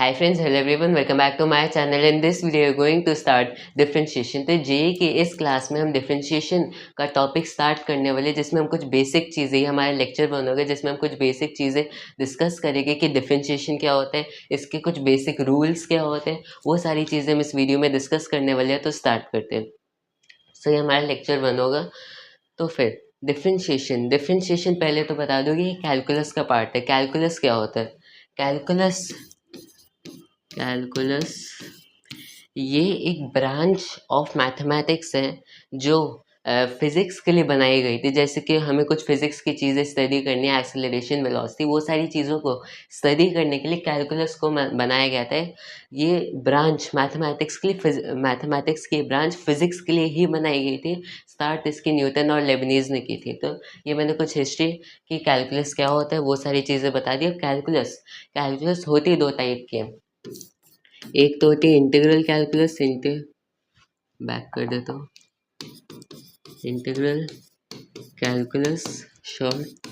Hi friends, hello everyone, welcome back to my channel. In this video we're going to start differentiation. तो JEE की इस class में हम differentiation का topic start करने वाले, जिसमें हम कुछ बेसिक चीज़ें, ये हमारा लेक्चर बनोगे जिसमें हम कुछ बेसिक चीज़ें डिस्कस करेंगे कि differentiation क्या होता है, इसके कुछ बेसिक रूल्स क्या होते हैं, वो सारी चीज़ें हम इस वीडियो में डिस्कस करने वाले हैं। तो स्टार्ट करते हैं। सो ये हमारा लेक्चर बन होगा। तो फिर डिफरेंशिएशन पहले तो बता दो कि ये कैलकुलस का पार्ट है। कैलकुलस क्या होता है? कैलकुलस ये एक ब्रांच ऑफ मैथमेटिक्स है जो फिज़िक्स के लिए बनाई गई थी। जैसे कि हमें कुछ फिज़िक्स की चीज़ें स्टडी करनी है, एक्सेलरेशन, वेलोसिटी, वो सारी चीज़ों को स्टडी करने के लिए कैलकुलस को बनाया गया था। ये ब्रांच मैथमेटिक्स की ब्रांच फिज़िक्स के लिए ही बनाई गई थी। स्टार्ट इसकी न्यूटन और लेबनीज़ ने की थी। तो ये मैंने कुछ हिस्ट्री कि कैलकुलस क्या होता है वो सारी चीज़ें बता दी। अब कैलकुलस होती दो टाइप की है। एक तो होती है इंटीग्रल कैलकुलस, बैक कर देता हूँ। इंटीग्रल कैलकुलस शॉर्ट,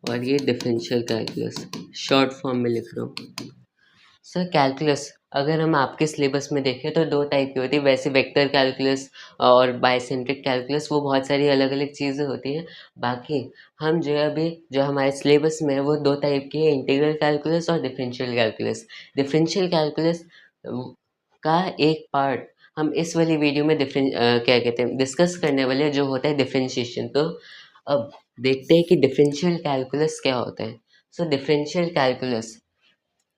और ये डिफरेंशियल कैलकुलस शॉर्ट फॉर्म में लिख रहा हूँ। सर कैलकुलस अगर हम आपके सिलेबस में देखें तो दो टाइप की होती है। वैसे वेक्टर कैलकुलस और बाइसेंट्रिक कैलकुलस, वो बहुत सारी अलग अलग चीज़ें होती हैं। बाकी हम जो है अभी जो हमारे सिलेबस में है वो दो टाइप की है, इंटीग्रल कैलकुलस और डिफरेंशियल कैलकुलस। डिफरेंशियल कैलकुलस का एक पार्ट हम इस वाली वीडियो में क्या कहते हैं डिस्कस करने वाले जो होता है डिफरेंशिएशन। तो अब देखते हैं कि डिफरेंशियल कैलकुलस क्या होता है। सो डिफरेंशियल कैलकुलस,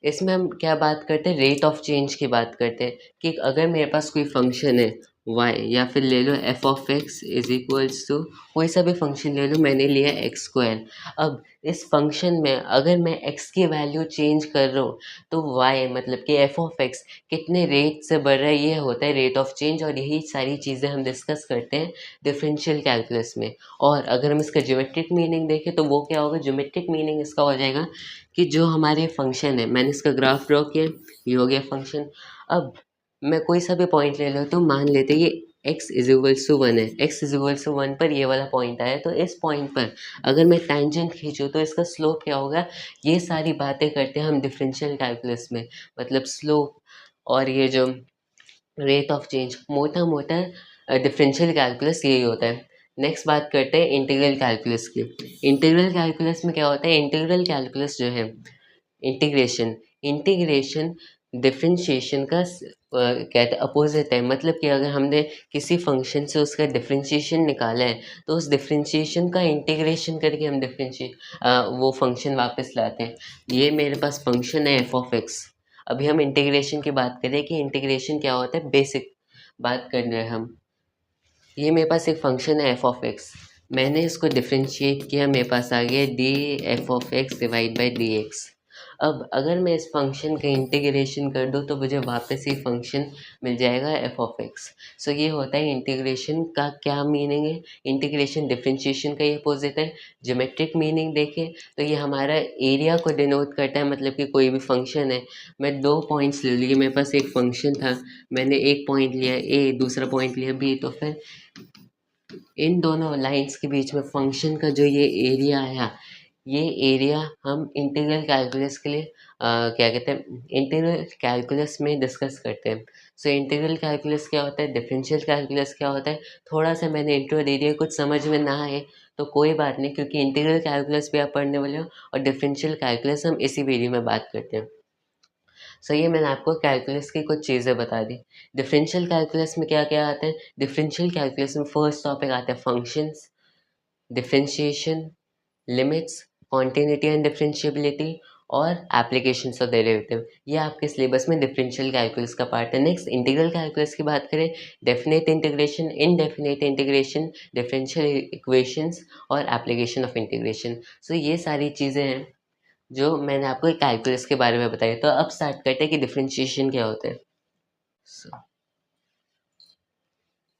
इसमें हम क्या बात करते हैं, रेट ऑफ चेंज की बात करते हैं कि अगर मेरे पास कोई फंक्शन है y, या फिर ले लो f of x is equals to कोई सा भी फंक्शन ले लो, मैंने लिया एक्स स्क्वायर। अब इस फंक्शन में अगर मैं x की वैल्यू चेंज कर रहा हूँ तो y मतलब कि एफ ऑफ एक्स कितने रेट से बढ़ रहा है, ये होता है रेट ऑफ चेंज। और यही सारी चीज़ें हम डिस्कस करते हैं डिफरेंशियल कैलकुलस में। और अगर हम इसका ज्योमेट्रिक मीनिंग देखें तो वो क्या होगा, ज्योमेट्रिक मीनिंग इसका हो जाएगा कि जो हमारे फंक्शन है, मैंने इसका ग्राफ ड्रॉ किया, ये हो गया फंक्शन। अब मैं कोई सा भी पॉइंट ले लूँ तो मान लेते ये x इज इक्वल्स टू 1 है, x इज इक्वल्स टू 1 पर ये वाला पॉइंट आया। तो इस पॉइंट पर अगर मैं टेंजेंट खींचूँ तो इसका स्लोप क्या होगा, ये सारी बातें करते हैं हम डिफरेंशियल कैलकुलस में। मतलब स्लोप और ये जो रेट ऑफ चेंज, मोटा मोटा डिफरेंशियल कैलकुलस यही होता है। नेक्स्ट बात करते हैं इंटीग्रल कैलकुलस की। इंटीग्रल कैलकुलस में क्या होता है, इंटीग्रल कैलकुलस जो है इंटीग्रेशन डिफरेंशिएशन का कहते अपोजिट है। मतलब कि अगर हमने किसी फंक्शन से उसका डिफरेंशिएशन निकाला है तो उस डिफरेंशिएशन का इंटीग्रेशन करके हम वो फंक्शन वापस लाते हैं। ये मेरे पास फंक्शन है एफ ऑफ एक्स। अभी हम इंटीग्रेशन की बात करें कि इंटीग्रेशन क्या होता है, बेसिक बात कर रहे हैं हम। ये मेरे पास एक फंक्शन है एफ ऑफ एक्स, मैंने इसको डिफरेंशिएट किया, मेरे पास आ गया D F of x divide by d x. अब अगर मैं इस फंक्शन का इंटीग्रेशन कर दूँ तो मुझे वापस ही फंक्शन मिल जाएगा एफ ऑफ एक्स। सो ये होता है इंटीग्रेशन का क्या मीनिंग है। इंटीग्रेशन डिफरेंशिएशन का ये अपोजिट है। ज्योमेट्रिक मीनिंग देखें तो ये हमारा एरिया को डिनोट करता है। मतलब कि कोई भी फंक्शन है, मैं दो पॉइंट्स ले लिए, मेरे पास एक फंक्शन था, मैंने एक पॉइंट लिया ए, दूसरा पॉइंट लिया बी, तो फिर इन दोनों लाइंस के बीच में फंक्शन का जो ये एरिया आया, ये एरिया हम इंटीग्रल कैलकुलस के लिए क्या कहते हैं, इंटीग्रल कैलकुलस में डिस्कस करते हैं। सो इंटीग्रल कैलकुलस क्या होता है, डिफरेंशियल कैलकुलस क्या होता है, थोड़ा सा मैंने इंट्रो दे दिया। कुछ समझ में ना आए तो कोई बात नहीं, क्योंकि इंटीग्रल कैलकुलस भी आप पढ़ने वाले हो और डिफरेंशियल कैलकुलस हम इसी वीडियो में बात करते हैं। सो ये मैंने आपको कैलकुलस की कुछ चीज़ें बता दी। डिफरेंशियल कैलकुलस में क्या क्या आता है, डिफरेंशियल कैलकुलस में फर्स्ट टॉपिक आता है functions, differentiation, limits, continuity and differentiability और एप्लीकेशंस ऑफ डेरिवेटिव। ये आपके सिलेबस में डिफरेंशियल कैलकुलस का पार्ट है। नेक्स्ट इंटीग्रल कैलकुलस की बात करें, definite integration, indefinite integration, differential equations और एप्लीकेशन ऑफ इंटीग्रेशन। सो ये सारी चीज़ें हैं जो मैंने आपको कैलकुलस के बारे में बताया। तो अब स्टार्ट करते हैं कि डिफरेंशिएशन क्या होता है।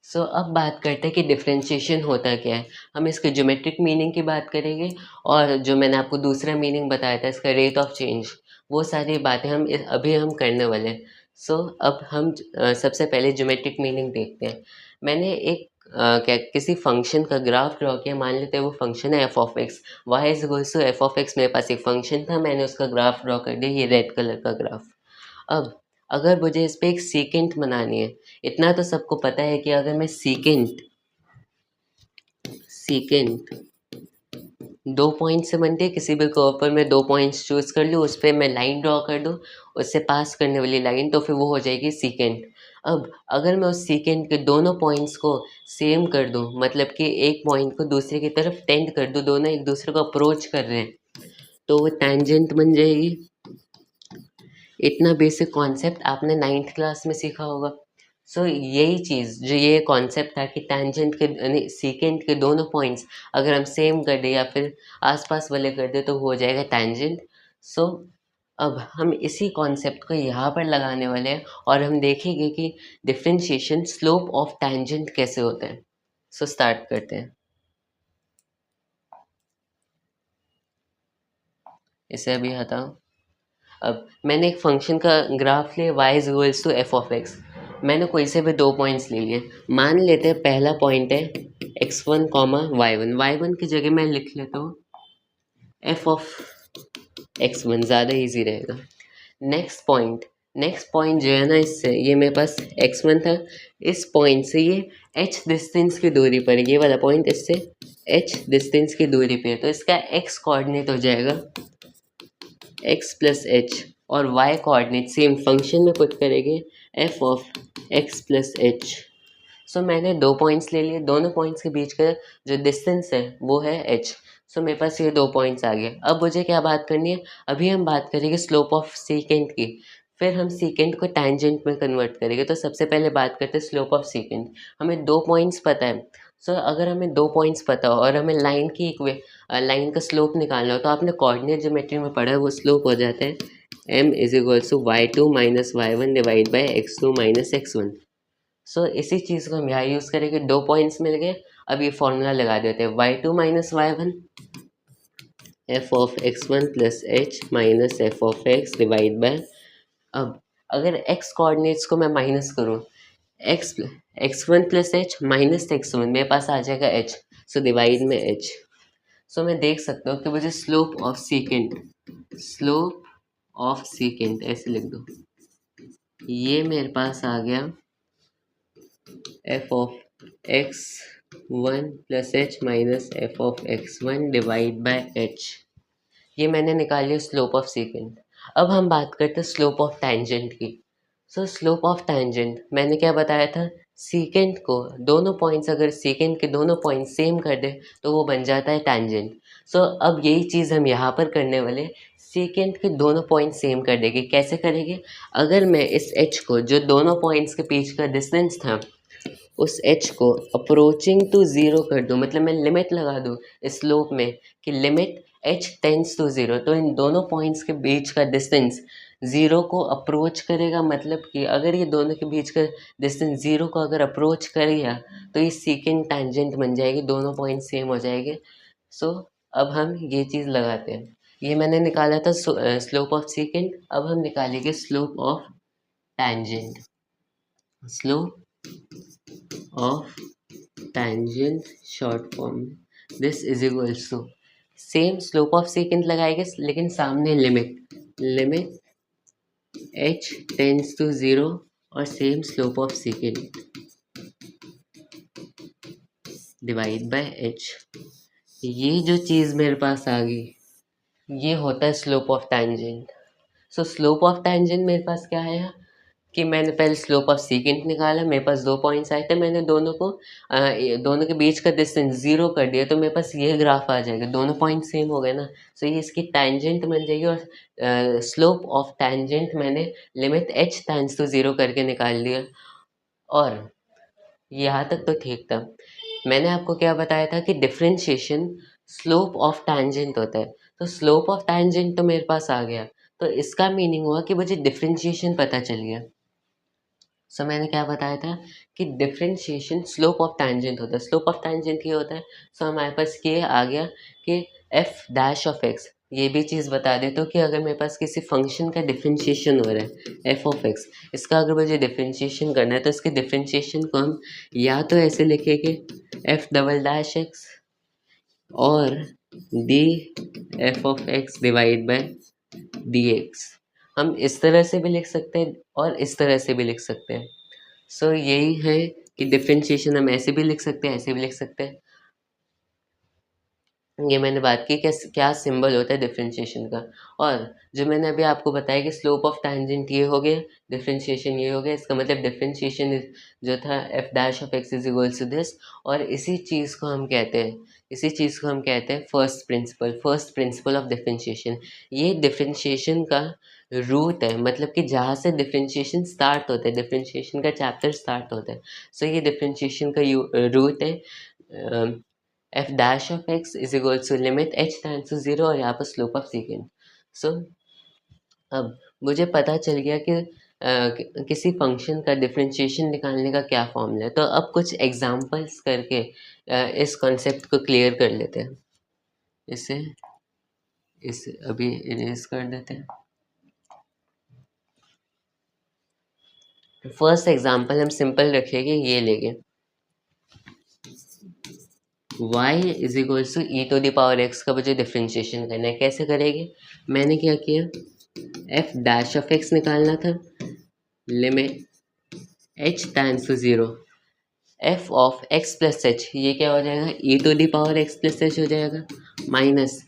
सो अब बात करते हैं कि डिफरेंशिएशन होता क्या है। हम इसके ज्योमेट्रिक मीनिंग की बात करेंगे और जो मैंने आपको दूसरा मीनिंग बताया था इसका रेट ऑफ चेंज, वो सारी बातें अभी हम करने वाले हैं। सो अब हम सबसे पहले ज्योमेट्रिक मीनिंग देखते हैं। मैंने एक क्या किसी फंक्शन का ग्राफ ड्रॉ किया, मान लेते हैं वो फंक्शन है f of x, y is equals to f of x. मेरे पास एक फंक्शन था, मैंने उसका ग्राफ ड्रॉ कर दिया, ये रेड कलर का ग्राफ। अब अगर मुझे इस पे एक सीकेंट बनानी है, इतना तो सबको पता है कि अगर मैं सीकेंट सीकेंट 2 पॉइंट से बनती है, किसी भी कर्व पर मैं 2 पॉइंट्स चूज़ कर लूँ, उस पे मैं लाइन ड्रॉ कर दूँ, उससे पास करने वाली लाइन, तो फिर वो हो जाएगी सीकेंट। अब अगर मैं उस सीकेंट के दोनों पॉइंट्स को सेम कर दूँ, मतलब कि एक पॉइंट को दूसरे की तरफ टेंड कर दूँ, दोनों एक दूसरे को अप्रोच कर रहे हैं, तो वो टैंजेंट बन जाएगी। इतना बेसिक कॉन्सेप्ट आपने 9th क्लास में सीखा होगा। सो यही चीज़ जो ये कॉन्सेप्ट था कि टैंजेंट के यानी सीकेंट के दोनों पॉइंट्स अगर हम सेम कर दें या फिर आसपास वाले कर दें तो हो जाएगा टैंजेंट। सो अब हम इसी कॉन्सेप्ट को यहाँ पर लगाने वाले हैं और हम देखेंगे कि डिफरेंशिएशन स्लोप ऑफ टैंजेंट कैसे होता है। सो स्टार्ट करते हैं। इसे अभी हटाओ। अब मैंने एक फंक्शन का ग्राफ लिया y is equals to f of x. मैंने कोई से भी 2 पॉइंट्स ले लिए। मान लेते हैं पहला पॉइंट है x1 कॉमा y1। y1 की जगह मैं लिख लेता हूँ एफ ऑफ x1, ज़्यादा इजी रहेगा। नेक्स्ट पॉइंट जो है ना, इससे ये मेरे पास x1 था, इस पॉइंट से ये h डिस्टेंस की दूरी पर है, ये वाला पॉइंट इससे h डिस्टेंस की दूरी पे है, तो इसका x कोऑर्डिनेट हो जाएगा x प्लस एच और y कोऑर्डिनेट सेम फंक्शन में पुट करेंगे f of x plus h. So मैंने 2 पॉइंट्स ले लिए, दोनों पॉइंट्स के बीच का जो डिस्टेंस है वो है h। सो मेरे पास ये 2 पॉइंट्स आ गए। अब मुझे क्या बात करनी है, अभी हम बात करेंगे स्लोप ऑफ सीकेंट की, फिर हम सीकेंट को टैंजेंट में कन्वर्ट करेंगे। तो सबसे पहले बात करते हैं स्लोप ऑफ सीकेंट। हमें 2 पॉइंट्स पता है। सो अगर हमें 2 पॉइंट्स पता हो और हमें लाइन का स्लोप निकालना हो, तो आपने कोऑर्डिनेट ज्योमेट्री में पढ़ा है, वो स्लोप हो जाता है m is equals to y2 minus y1 divide by x2 minus x1। So इसी चीज़ को हम यहाँ यूज़ करेंगे। 2 पॉइंट्स मिल गए, अब ये फॉर्मूला लगा देते हैं y2 minus y1 f of x1 plus h minus f of x divide by. अब अगर x कोऑर्डिनेट्स को मैं माइनस करूँ, x1 plus h minus x1, मेरे पास आ जाएगा h, सो डिवाइड में h। सो मैं देख सकता हूँ कि मुझे स्लोप ऑफ सीकेंट ऐसे लिख दो, ये मेरे पास आ गया f of x1 plus h minus f of x1 divide by h। ये मैंने निकाल लिया स्लोप ऑफ सीकेंट। अब हम बात करते हैं स्लोप ऑफ टैंजेंट की। सो स्लोप ऑफ टैंजेंट मैंने क्या बताया था, सीकेंट को दोनों पॉइंट्स, अगर सीकेंट के दोनों पॉइंट सेम कर दे तो वो बन जाता है टैंजेंट। सो अब यही चीज़ हम यहाँ पर करने वाले, सीकेंट के दोनों पॉइंट सेम कर देंगे। कैसे करेंगे, अगर मैं इस h को, जो दोनों पॉइंट्स के बीच का डिस्टेंस था, उस h को अप्रोचिंग टू ज़ीरो कर दूँ, मतलब मैं लिमिट लगा दूँ स्लोप में कि limit h tends to zero, तो इन दोनों पॉइंट्स के बीच का डिस्टेंस ज़ीरो को अप्रोच करेगा। मतलब कि अगर ये दोनों के बीच का डिस्टेंस ज़ीरो को अगर अप्रोच कर गया तो ये सीकेंट टैंजेंट बन जाएगी, दोनों पॉइंट सेम हो जाएंगे। सो अब हम ये चीज़ लगाते हैं। ये मैंने निकाला था स्लोप ऑफ सीकेंट। अब हम निकालेंगे slope of tangent. Slope of tangent short form, this is equals to, same slope of secant लगाएंगे लेकिन सामने limit h tends to zero और same slope of secant divide by h। ये जो चीज़ मेरे पास आ गई, ये होता है slope of tangent. So slope of tangent मेरे पास क्या है कि मैंने पहले स्लोप ऑफ सीकेंट निकाला, मेरे पास 2 पॉइंट्स आए थे, मैंने दोनों के बीच का डिस्टेंस ज़ीरो कर दिया, तो मेरे पास ये ग्राफ आ जाएगा, दोनों पॉइंट सेम हो गए ना। सो ये इसकी टैंजेंट बन जाएगी और स्लोप ऑफ टैंजेंट मैंने limit h tends to zero करके निकाल दिया। और यहाँ तक तो ठीक था। मैंने आपको क्या बताया था कि डिफरेंशिएशन स्लोप ऑफ टैंजेंट होता है, तो स्लोप ऑफ टैंजेंट तो मेरे पास आ गया, तो इसका मीनिंग हुआ कि मुझे डिफरेंशिएशन पता चल गया। सो मैंने क्या बताया था कि डिफरेंशिएशन स्लोप ऑफ टैंजेंट होता है। स्लोप ऑफ टैंजेंट ये होता है, सो हमारे पास ये आ गया कि एफ डैश ऑफ एक्स। ये भी चीज़ बता देता हूँ कि अगर मेरे पास किसी फंक्शन का डिफरेंशिएशन हो रहा है एफ ऑफ एक्स, इसका अगर मुझे डिफरेंशिएशन करना है तो इसके डिफरेंशिएशन को हम या तो ऐसे लिखेंगे एफ डबल डैश एक्स और D F of x divide bye D x. हम इस तरह से भी लिख सकते हैं और इस तरह से भी लिख सकते हैं। सो यही है कि डिफरेंशिएशन हम ऐसे भी लिख सकते हैं, ऐसे भी लिख सकते हैं। ये मैंने बात की क्या सिंबल होता है डिफरेंशिएशन का। और जो मैंने अभी आपको बताया कि स्लोप ऑफ टैंजेंट ये हो गया, डिफरेंशिएशन ये हो गया, इसका मतलब डिफरेंशिएशन जो था f dash of x is equals to this. और इसी चीज़ को हम कहते हैं, इसी चीज़ को हम कहते हैं फर्स्ट प्रिंसिपल ऑफ डिफरेंशिएशन। ये डिफरेंशिएशन का रूट है, मतलब कि जहाँ से डिफरेंशिएशन स्टार्ट होता है, डिफरेंशिएशन का चैप्टर स्टार्ट होता है। सो ये डिफरेंशिएशन का रूट है। F dash of x is equal to limit h tends to zero, और यहाँ पर स्लोप ऑफ सेकेंड। सो अब मुझे पता चल गया कि किसी फंक्शन का डिफरेंशिएशन निकालने का क्या फॉर्मूला है। तो अब कुछ एग्जांपल्स करके इस कॉन्सेप्ट को क्लियर कर लेते हैं। इसे इसे अभी इरेज कर देते हैं। फर्स्ट एग्जांपल हम सिंपल रखेंगे, ये लेंगे y is equal to e to the power x का मुझे डिफरेंशिएशन करना है। कैसे करेंगे? मैंने क्या किया, एफ डैश ऑफ एक्स निकालना था, limit h tends to zero, f of x plus h, ये क्या हो जाएगा, e to the power x plus h हो जाएगा, माइनस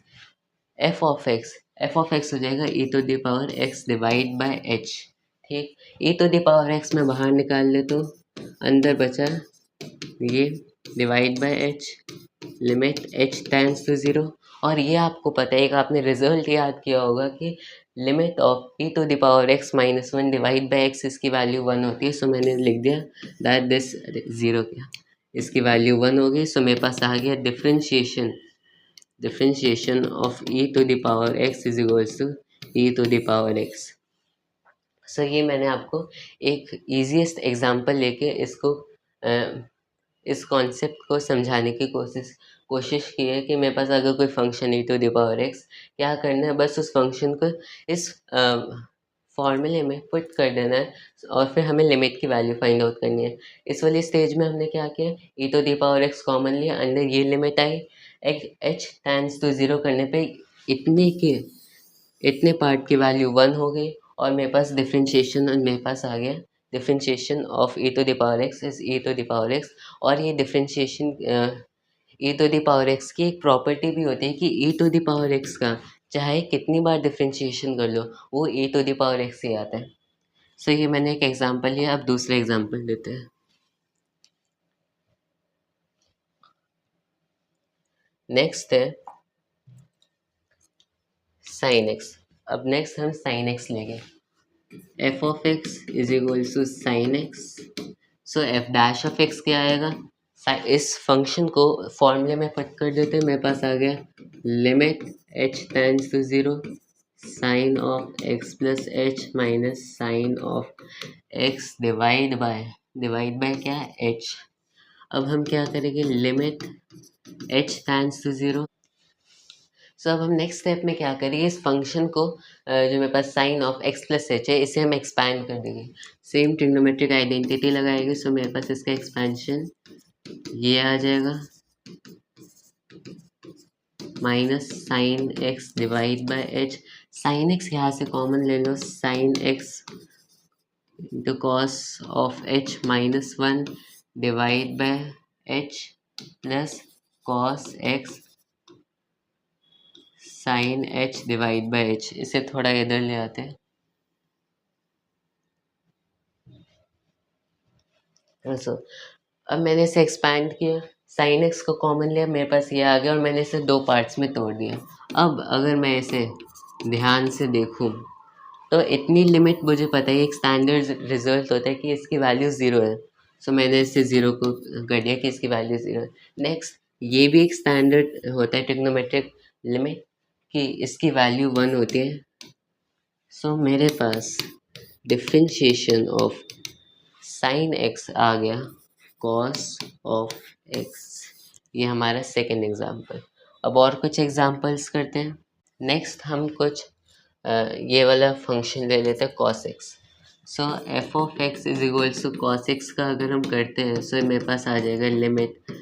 एफ ऑफ एक्स हो जाएगा e to the power x divide by h. ठीक, e to the power x में बाहर निकाल ले तो अंदर बचा ये divide by h, limit h tends to zero. और ये आपको पता है कि आपने रिजल्ट याद किया होगा कि limit of e to the power x minus one divide by x, इसकी वैल्यू वन होती है। सो मैंने लिख दिया दैट दिस ज़ीरो, क्या इसकी वैल्यू वन हो गई। सो मेरे पास आ गया differentiation of e to the power x is equals to e to the power x. So ये मैंने आपको एक ईजीएस्ट एग्जांपल लेके इसको इस कॉन्सेप्ट को समझाने की कोशिश की है कि मेरे पास अगर कोई function e to the power x, क्या करना है, बस उस फंक्शन को इस फॉर्मूले में पुट कर देना है और फिर हमें लिमिट की वैल्यू फाइंड आउट करनी है। इस वाली स्टेज में हमने क्या किया, e to the power x common लिया, अंदर ये लिमिट आई, एच टेंड्स टू ज़ीरो करने पे इतने पार्ट की वैल्यू वन हो गई और मेरे पास डिफरेंशिएशन मेरे पास आ गया, differentiation of e to the power x is e to the power x. और ये differentiation e to the power x की एक प्रॉपर्टी भी होती है कि e to the power x का चाहे कितनी बार डिफरेंशिएशन कर लो वो e to the power x ही आता है। सो ये मैंने एक एग्जांपल लिया, अब दूसरा एग्जांपल लेते हैं। नेक्स्ट है साइन एक्स। अब नेक्स्ट हम साइन एक्स लेंगे, f of x is equal to sine x. So f dash of x क्या आएगा, इस फंक्शन को फॉर्मूले में पुट कर देते हैं, मेरे पास आ गया limit h tends to zero sine of x plus h minus sine of x divide by क्या, एच। अब हम क्या करेंगे, limit h tends to zero. So अब हम नेक्स्ट स्टेप में क्या करेंगे, इस फंक्शन को जो मेरे पास sine of x plus h है इसे हम एक्सपैंड कर देंगे, सेम ट्रिग्नोमेट्रिक आइडेंटिटी लगाएंगे। सो मेरे पास इसका एक्सपेंशन ये आ जाएगा, minus sine x divide by h. Sine x यहाँ से कॉमन ले लो, sine x into cos of h minus one divide by h plus cos x sine h divide by h. इसे थोड़ा इधर ले आते हैं। सो अब मैंने इसे एक्सपैंड किया, साइन एक्स को कॉमन लिया, मेरे पास ये आ गया और मैंने इसे दो पार्ट्स में तोड़ दिया। अब अगर मैं इसे ध्यान से देखूं तो इतनी लिमिट मुझे पता है, एक स्टैंडर्ड रिजल्ट होता है कि इसकी वैल्यू ज़ीरो है। सो मैंने इससे ज़ीरो को कर दिया कि इसकी वैल्यू ज़ीरो है। नेक्स्ट ये भी एक स्टैंडर्ड होता है ट्रिग्नोमेट्रिक लिमिट कि इसकी वैल्यू वन होती है। सो मेरे पास डिफरेंशिएशन ऑफ साइन एक्स आ गया कॉस ऑफ एक्स। ये हमारा सेकेंड एग्जाम्पल। अब और कुछ एग्जाम्पल्स करते हैं। नेक्स्ट हम कुछ ये वाला फंक्शन ले लेते हैं cos x. So f of x is equals to cos x का अगर हम करते हैं सो मेरे पास आ जाएगा limit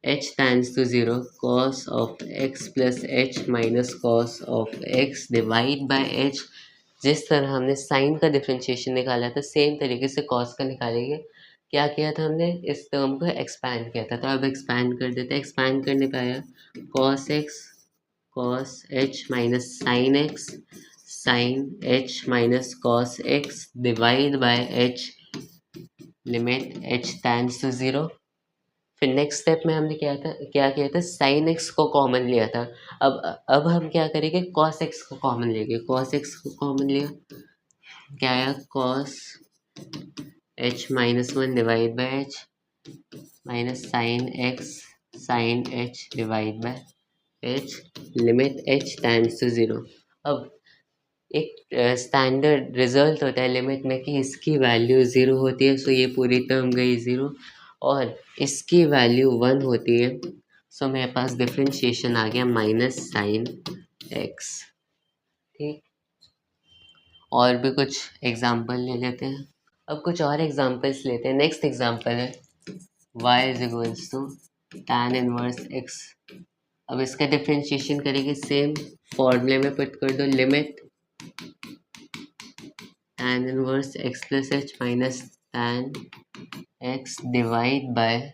h tends to zero cos of x plus h minus cos of x divide by h जिस तरह हमने साइन का डिफरेंशिएशन निकाला था सेम तरीके से कॉस का निकालेंगे। क्या किया था हमने, इस टर्म को एक्सपैंड किया था, तो अब एक्सपैंड कर देते हैं। एक्सपैंड करने पे आया cos x cos h minus sine x sine h minus cos x divide by h limit h tends to 0। फिर नेक्स्ट स्टेप में हमने क्या किया था, साइन एक्स को कॉमन लिया था। अब हम क्या करेंगे, कॉस एक्स को कॉमन लेंगे। कॉस एक्स को कॉमन लिया, क्या आया, cos h minus one divide by h minus sine x sine h divide by h limit h tends to 0। अब एक स्टैंडर्ड रिजल्ट होता है लिमिट में कि इसकी वैल्यू 0 होती है, सो ये पूरी टर्म गई 0, और इसकी वैल्यू 1 होती है, सो मेरे पास डिफरेंशिएशन आ गया माइनस साइन एक्स। ठीक, और भी कुछ एग्जांपल ले लेते हैं। अब कुछ और एग्जांपल्स लेते हैं। नेक्स्ट एग्जांपल है y is equals to tan inverse x। अब इसका डिफरेंशिएशन करेंगे, सेम फॉर्मूले में पुट कर दो, limit tan inverse x plus h minus tan x divide by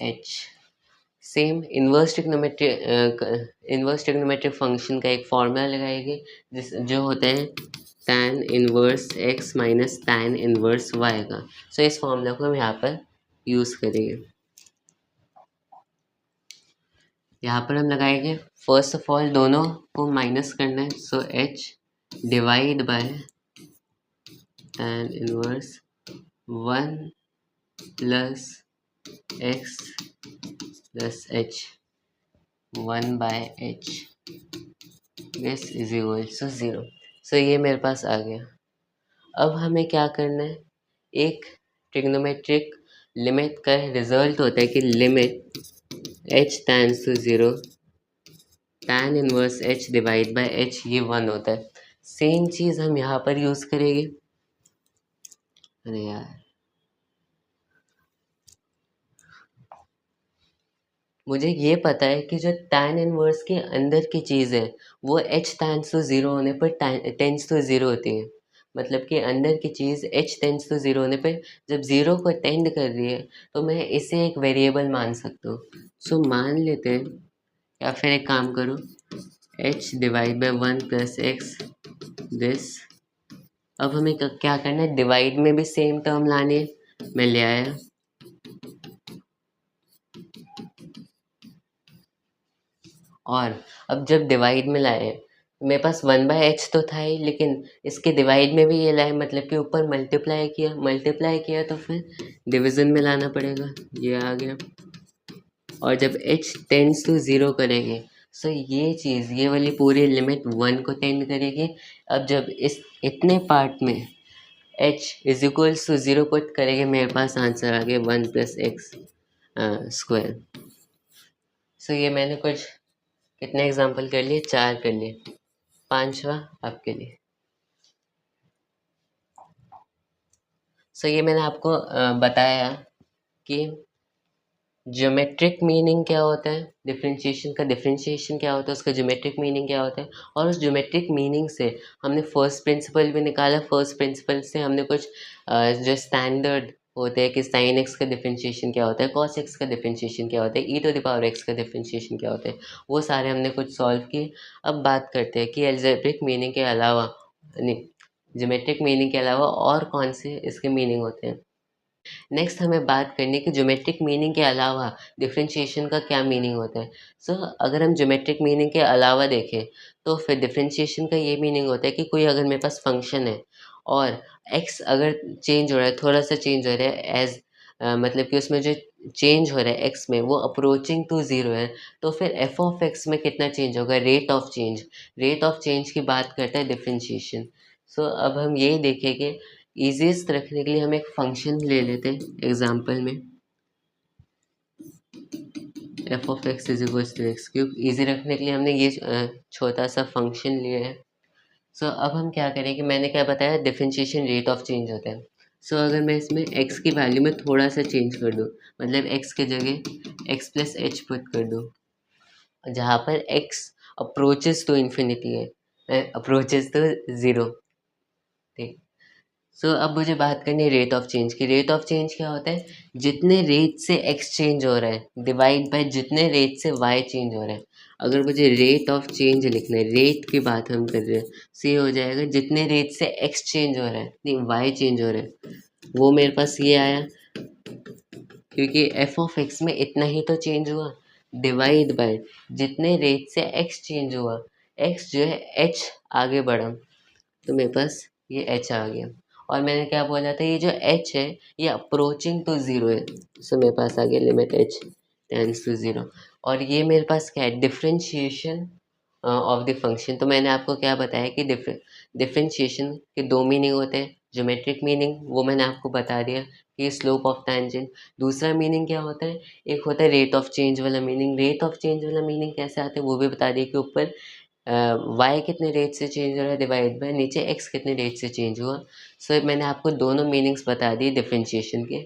h। Same inverse trigonometric function का एक फॉर्मूला लगाएंगे जिस जो होता है tan inverse x minus tan inverse y का। सो इस फॉर्मूला को हम यहाँ पर यूज़ करेंगे। यहाँ पर हम लगाएंगे, फर्स्ट ऑफ ऑल दोनों को माइनस करना है, so h divide by tan inverse 1 plus x plus h 1 by h this is equal to 0। सो ये मेरे पास आ गया। अब हमें क्या करना है, एक ट्रिग्नोमेट्रिक लिमिट का रिजल्ट होता है कि limit h tends to 0 tan inverse h divide by h ये 1 होता है। सेम चीज़ हम यहाँ पर यूज़ करेंगे। अरे यार, मुझे ये पता है कि जो tan इनवर्स के अंदर की चीज़ है वो h टेंड्स टू 0 होने पर टेंड्स टू 0 होती है। मतलब कि अंदर की चीज़ h टेंड्स टू 0 होने पर जब 0 को टेंड कर रही है तो मैं इसे एक वेरिएबल मान सकता हूँ। सो मान लेते हैं, या फिर एक काम करो, h divide by 1 plus x this. अब हमें क्या करना है, डिवाइड में भी सेम टर्म लाने हैं। मैं ले आया, और अब जब डिवाइड में लाए, मेरे पास 1/h तो था ही, लेकिन इसके डिवाइड में भी ये लाए, मतलब कि ऊपर मल्टीप्लाई किया तो फिर डिवीज़न में लाना पड़ेगा। ये आ गया, और जब h टेंड्स टू 0 करेंगे, सो ये चीज़, ये वाली पूरी लिमिट 1 को टेंड करेगी। अब जब इस इतने पार्ट में h is equals to 0 put करेंगे, मेरे पास आंसर आ गया 1 प्लस एक्स स्क्वायर। सो ये मैंने कुछ कितने एग्जाम्पल कर लिए, 4 कर लिए, 5वां आपके लिए। सो ये मैंने आपको बताया कि ज्योमेट्रिक मीनिंग क्या होता है, डिफरेंशिएशन क्या होता है, उसका ज्योमेट्रिक मीनिंग क्या होता है, और उस ज्योमेट्रिक मीनिंग से हमने फर्स्ट प्रिंसिपल भी निकाला। फर्स्ट प्रिंसिपल से हमने कुछ जो स्टैंडर्ड होते हैं कि साइन एक्स का डिफरेंशिएशन क्या होता है, कॉस एक्स का डिफरेंशिएशन क्या होता है, e to the power x का डिफरेंशिएशन क्या होता है, वो सारे हमने कुछ सॉल्व किए। अब बात करते हैं कि एल्जेब्रिक मीनिंग के अलावा, नहीं, ज्योमेट्रिक मीनिंग के अलावा और कौन से इसके मीनिंग होते हैं। नेक्स्ट हमें बात करनी है कि ज्योमेट्रिक मीनिंग के अलावा डिफरेंशिएशन का क्या मीनिंग होता है। सो अगर हम ज्योमेट्रिक मीनिंग के अलावा देखें तो फिर डिफरेंशिएशन का ये मीनिंग होता है कि कोई अगर मेरे पास फंक्शन है और एक्स अगर चेंज हो रहा है, थोड़ा सा चेंज हो रहा है, एज मतलब कि उसमें जो चेंज हो रहा है एक्स में वो अप्रोचिंग टू 0 है, तो फिर एफ ऑफ एक्स में कितना चेंज होगा, रेट ऑफ चेंज की बात करता है डिफरेंशिएशन। सो अब हम यही देखेंगे, ईजीएस्ट रखने के लिए हम एक फंक्शन ले लेते हैं एग्जांपल में, f of x is equals to x cube. Easy रखने के लिए हमने ये छोटा सा फंक्शन लिया है। सो अब हम क्या करेंगे, मैंने क्या बताया, डिफरेंशिएशन रेट ऑफ चेंज होता है। सो अगर मैं इसमें x की वैल्यू में थोड़ा सा चेंज कर दूँ, मतलब x के जगह x प्लस एच पुट कर दूँ, जहाँ पर x अप्रोचेस टू इन्फिनिटी है, अप्रोचेस टू 0, ठीक। सो अब मुझे बात करनी है रेट ऑफ चेंज की। रेट ऑफ चेंज क्या होता है? जितने रेट से एक्स चेंज हो रहा है डिवाइड बाय जितने रेट से वाई चेंज हो रहा है। अगर मुझे रेट ऑफ चेंज लिखना है, रेट की बात हम कर रहे हैं, सो ये हो जाएगा जितने रेट से एक्स चेंज हो रहा है, नहीं वाई चेंज हो रहा है, वो मेरे पास ये आया, क्योंकि एफ ऑफ एक्स में इतना ही तो चेंज हुआ, डिवाइड बाय जितने रेट से एक्स चेंज हुआ, एक्स जो है एच आगे बढ़ा, तो मेरे पास ये एच आ गया। और मैंने क्या बोला था, ये जो एच है ये अप्रोचिंग टू ज़ीरो है, सो मेरे पास आ गया limit h tends to zero. और ये मेरे पास क्या है, डिफरेंशिएशन ऑफ द फंक्शन। तो मैंने आपको क्या बताया कि डिफरेंशिएशन के दो मीनिंग होते हैं। ज्योमेट्रिक मीनिंग वो मैंने आपको बता दिया कि स्लोप ऑफ टैंजेंट। दूसरा मीनिंग क्या होता है, एक होता है रेट ऑफ चेंज वाला मीनिंग। रेट ऑफ चेंज वाला मीनिंग कैसे आता है वो भी बता दिया कि ऊपर वाई कितने रेट से चेंज हो रहा है डिवाइड बाय नीचे एक्स कितने रेट से चेंज हुआ। सो मैंने आपको दोनों मीनिंग्स बता दिए डिफरेंशिएशन के।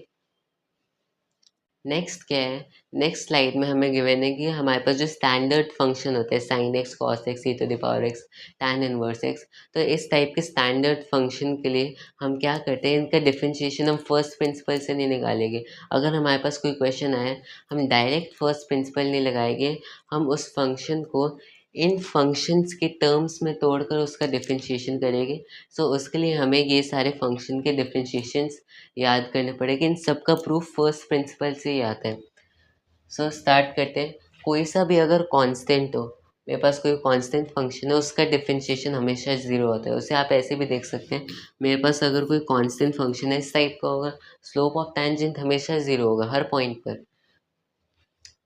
नेक्स्ट क्या है, नेक्स्ट स्लाइड में हमें गिवन है कि हमारे पास जो स्टैंडर्ड फंक्शन होते हैं sine x cos x e to the power x tan inverse x, तो इस टाइप के स्टैंडर्ड फंक्शन के लिए हम क्या करते हैं, इनका डिफरेंशिएशन हम फर्स्ट प्रिंसिपल से नहीं निकालेंगे। अगर हमारे पास कोई क्वेश्चन आए, हम डायरेक्ट फर्स्ट प्रिंसिपल नहीं लगाएंगे, हम उस फंक्शन को इन फंक्शंस के टर्म्स में तोड़कर उसका डिफरेंशिएशन करेंगे। सो उसके लिए हमें ये सारे फंक्शन के डिफरेंशिएशंस याद करने पड़ेंगे। इन सब का प्रूफ फर्स्ट प्रिंसिपल से ही आता है। सो स्टार्ट करते हैं। कोई सा भी अगर कांस्टेंट हो, मेरे पास कोई कांस्टेंट फंक्शन है, उसका डिफरेंशिएशन हमेशा ज़ीरो होता है। उसे आप ऐसे भी देख सकते हैं, मेरे पास अगर कोई कांस्टेंट फंक्शन है इस टाइप का होगा, स्लोप ऑफ टैंजेंट हमेशा ज़ीरो होगा हर पॉइंट पर।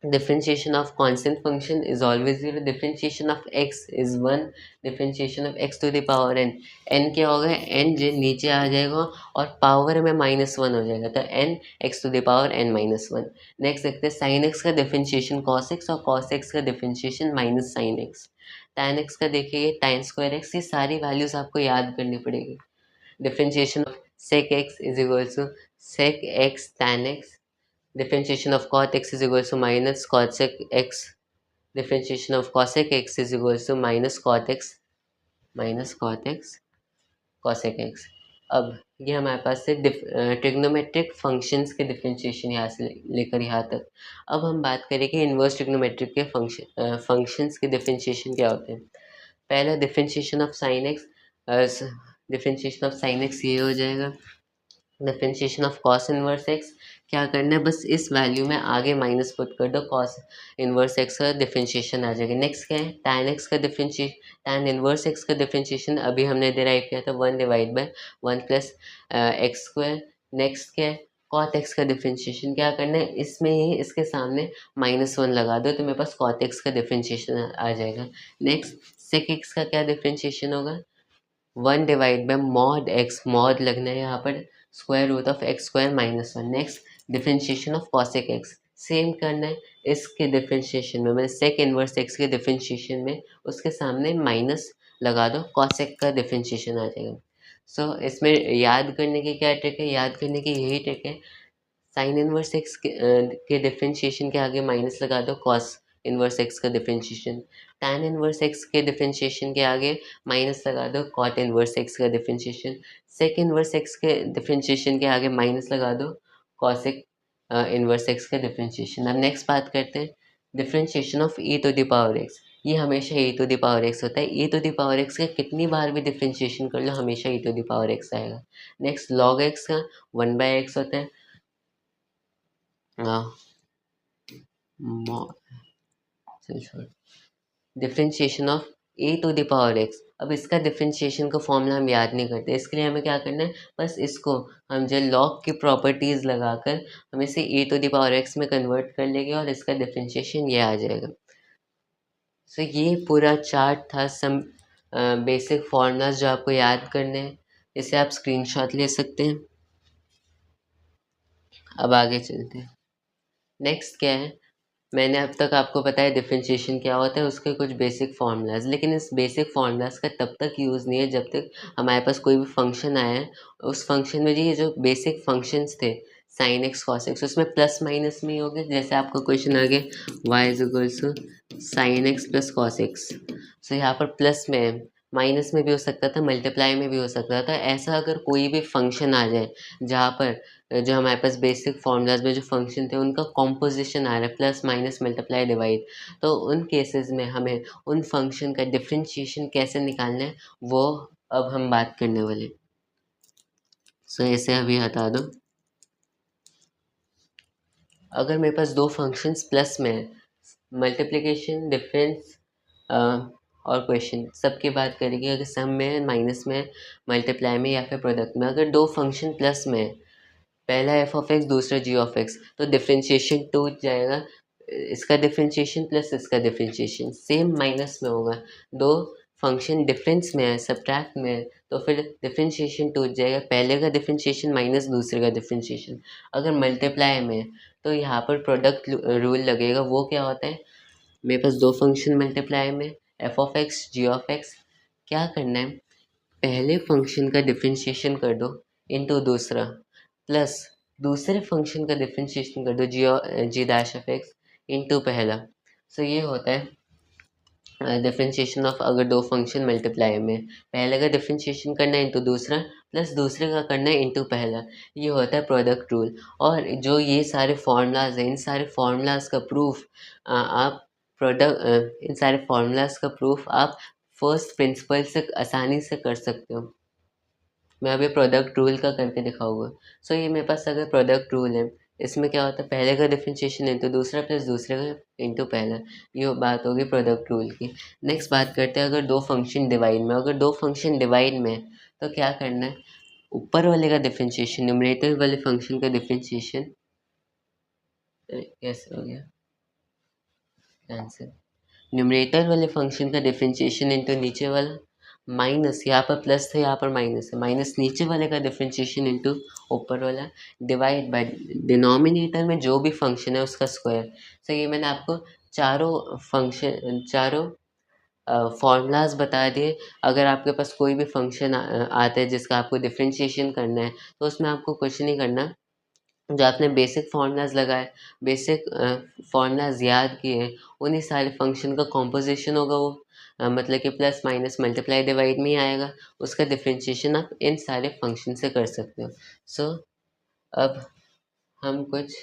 Differentiation of constant function is always 0. Differentiation of x is 1. Differentiation of x to the power n. n क्या होगा, n जो नीचे आ जाएगा और पावर में -1 हो जाएगा, तो n x to the power n -1। Next देखते हैं साइन x का डिफरेंशिएशन cos x और cos x का differentiation minus sine x। tan x का देखिए tan स्क्वायर x, ये सारी वैल्यूज आपको याद करनी पड़ेगी। Differentiation of sec x is equal to sec x tan x। Differentiation of cot x is equals to minus cosec x. Differentiation of cosec x is equals to minus cot x cosec x। अब ये हमारे पास से trigonometric functions के differentiation यहाँ से लेकर यहाँ तक। अब हम बात करेंगे इन्वर्स ट्रिग्नोमेट्रिक के फंक्शंस के डिफरेंशिएशन क्या होते हैं। पहला differentiation of sine x, differentiation of sine x ये हो जाएगा। Differentiation of cos inverse x, क्या करना है, बस इस वैल्यू में आगे माइनस पुट कर दो, कॉस इनवर्स एक्स का डिफरेंशिएशन आ जाएगा। नेक्स्ट क्या है, टैन एक्स का डिफरेंशिएशन, टैन इनवर्स एक्स का डिफरेंशिएशन अभी हमने डिराइव किया था 1 divide bye 1 plus x square. Next क्या है, कॉट एक्स का डिफरेंशिएशन, क्या करना है, इसमें ही इसके सामने -1 लगा दो तो मेरे पास कॉट एक्स का डिफरेंशिएशन आ जाएगा। नेक्स्ट सेक एक्स का क्या डिफरेंशिएशन होगा, 1 divide by mod x, mod लगना है यहाँ पर square root of x square -1। Next differentiation of cosec x, same करना है इसके डिफरेंशिएशन में, मतलब सेक इनवर्स एक्स के डिफरेंशिएशन में उसके सामने माइनस लगा दो, कॉसेक का डिफरेंशिएशन आ जाएगा। सो इसमें याद करने की क्या ट्रिक है, याद करने की यही ट्रिक है, साइन इनवर्स एक्स के डिफरेंशिएशन के आगे माइनस लगा दो, कॉस इनवर्स एक्स का डिफरेंशिएशन। टैन इनवर्स एक्स के डिफरेंशिएशन के आगे माइनस लगा दो, कॉट इनवर्स एक्स का डिफरेंशिएशन। सेक इनवर्स एक्स के डिफरेंशिएशन के आगे माइनस लगा दो, कॉसेक इनवर्स एक्स का डिफरेंशिएशन। अब नेक्स्ट बात करते हैं differentiation of e to the power x. ये हमेशा e to the power x होता है। E to the power x का कितनी बार भी डिफरेंशिएशन कर लो हमेशा e to the power x आएगा। नेक्स्ट लॉग एक्स का 1/x होता है। Differentiation of a to the power x. अब इसका डिफरेंशिएशन का फॉर्मूला हम याद नहीं करते, इसके लिए हमें क्या करना है, बस इसको हम जो लॉग की प्रॉपर्टीज़ लगाकर हम इसे ए टू द पावर एक्स में कन्वर्ट कर लेंगे और इसका डिफरेंशिएशन ये आ जाएगा। सो ये पूरा चार्ट था, सम बेसिक फॉर्मूलाज जो आपको याद करने हैं, इसे आप स्क्रीनशॉट ले सकते हैं। अब आगे चलते हैं। नेक्स्ट क्या है, मैंने अब तक आपको बताया डिफरेंशिएशन क्या होता है, उसके कुछ बेसिक फार्मूलाज, लेकिन इस बेसिक फार्मूलाज का तब तक यूज़ नहीं है जब तक हमारे पास कोई भी फंक्शन आया है, उस फंक्शन में ये जो बेसिक फंक्शंस थे साइन एक्स कॉस एक्स, उसमें प्लस माइनस में ही हो गए। जैसे आपका क्वेश्चन आ गया y is equals to sine x plus cos x, so यहाँ पर प्लस में है, माइनस में भी हो सकता था, मल्टीप्लाई में भी हो सकता था। ऐसा अगर कोई भी फंक्शन आ जाए जहाँ पर जो हमारे पास बेसिक फॉर्मूलाज में जो फंक्शन थे उनका कॉम्पोजिशन आ रहा है, प्लस माइनस मल्टीप्लाई डिवाइड, तो उन केसेस में हमें उन फंक्शन का डिफरेंशिएशन कैसे निकालना है वो अब हम बात करने वाले। सो इसे अभी हटा दो। अगर मेरे पास दो फंक्शंस प्लस में है, मल्टीप्लिकेशन, डिफरेंस और क्वेश्चन सबकी बात करेंगे। अगर सम में है, माइनस में है, मल्टीप्लाई में या फिर प्रोडक्ट में, अगर दो फंक्शन प्लस में है, पहला एफ ऑफ एक्स दूसरा जी ऑफ एक्स, तो डिफरेंशिएशन टूट जाएगा। इसका डिफरेंशिएशन प्लस इसका डिफरेंशिएशन सेम माइनस में होगा। दो फंक्शन डिफरेंस में है, सब्ट्रैक्ट में है, तो फिर डिफरेंशिएशन टूट जाएगा, पहले का डिफरेंशिएशन माइनस दूसरे का डिफरेंशिएशन। अगर मल्टीप्लाई में है तो यहाँ पर प्रोडक्ट रूल लगेगा। वो क्या होता है, मेरे पास दो फंक्शन मल्टीप्लाई में, f of x g of x, क्या करना है, पहले फंक्शन का डिफरेंशिएशन कर दो इनटू दूसरा, प्लस दूसरे फंक्शन का डिफरेंशिएशन कर दो जी डैश ऑफ एक्स इनटू पहला। सो ये होता है डिफरेंशिएशन ऑफ, अगर दो फंक्शन मल्टीप्लाई में, पहले का डिफरेंशिएशन करना है इंटू दूसरा, प्लस दूसरे का करना है इंटू पहला, ये होता है प्रोडक्ट रूल। और जो ये सारे फार्मूलाज हैं, इन सारे फार्मूलाज का प्रूफ आप इन सारे फार्मूलाज का प्रूफ आप फर्स्ट प्रिंसिपल से आसानी से कर सकते हो। मैं अभी प्रोडक्ट रूल का करके दिखाऊंगा। सो ये मेरे पास अगर प्रोडक्ट रूल है, इसमें क्या होता है, पहले का डिफरेंशिएशन इंटू दूसरा प्लस दूसरे का इंटू पहला, ये बात होगी प्रोडक्ट रूल की। नेक्स्ट बात करते हैं अगर दो फंक्शन डिवाइड में। अगर दो फंक्शन डिवाइड में तो क्या करना है, ऊपर वाले का डिफरेंशिएशन, न्यूमरेटर वाले फंक्शन का डिफरेंशिएशन, कैसे हो गया आंसर, न्यूमरेटर वाले फंक्शन का डिफरेंशिएशन इंटू नीचे वाला, माइनस, यहाँ पर प्लस था यहाँ पर माइनस है, माइनस नीचे वाले का डिफरेंशिएशन इंटू ऊपर वाला, डिवाइड बाय डिनोमिनेटर में जो भी फंक्शन है उसका स्क्वायर। सो ये मैंने आपको चारों फॉर्मूलाज बता दिए। अगर आपके पास कोई भी फंक्शन आता है जिसका आपको डिफरेंशिएशन करना है, तो उसमें आपको कुछ नहीं करना, जो आपने बेसिक फार्मूलाज लगाए, बेसिक फार्मूलाज याद किए, उन्हीं सारे फंक्शन का कॉम्पोजिशन होगा वो, मतलब कि प्लस माइनस मल्टीप्लाई डिवाइड में ही आएगा। उसका डिफरेंशिएशन आप इन सारे फंक्शन से कर सकते हो। सो अब हम कुछ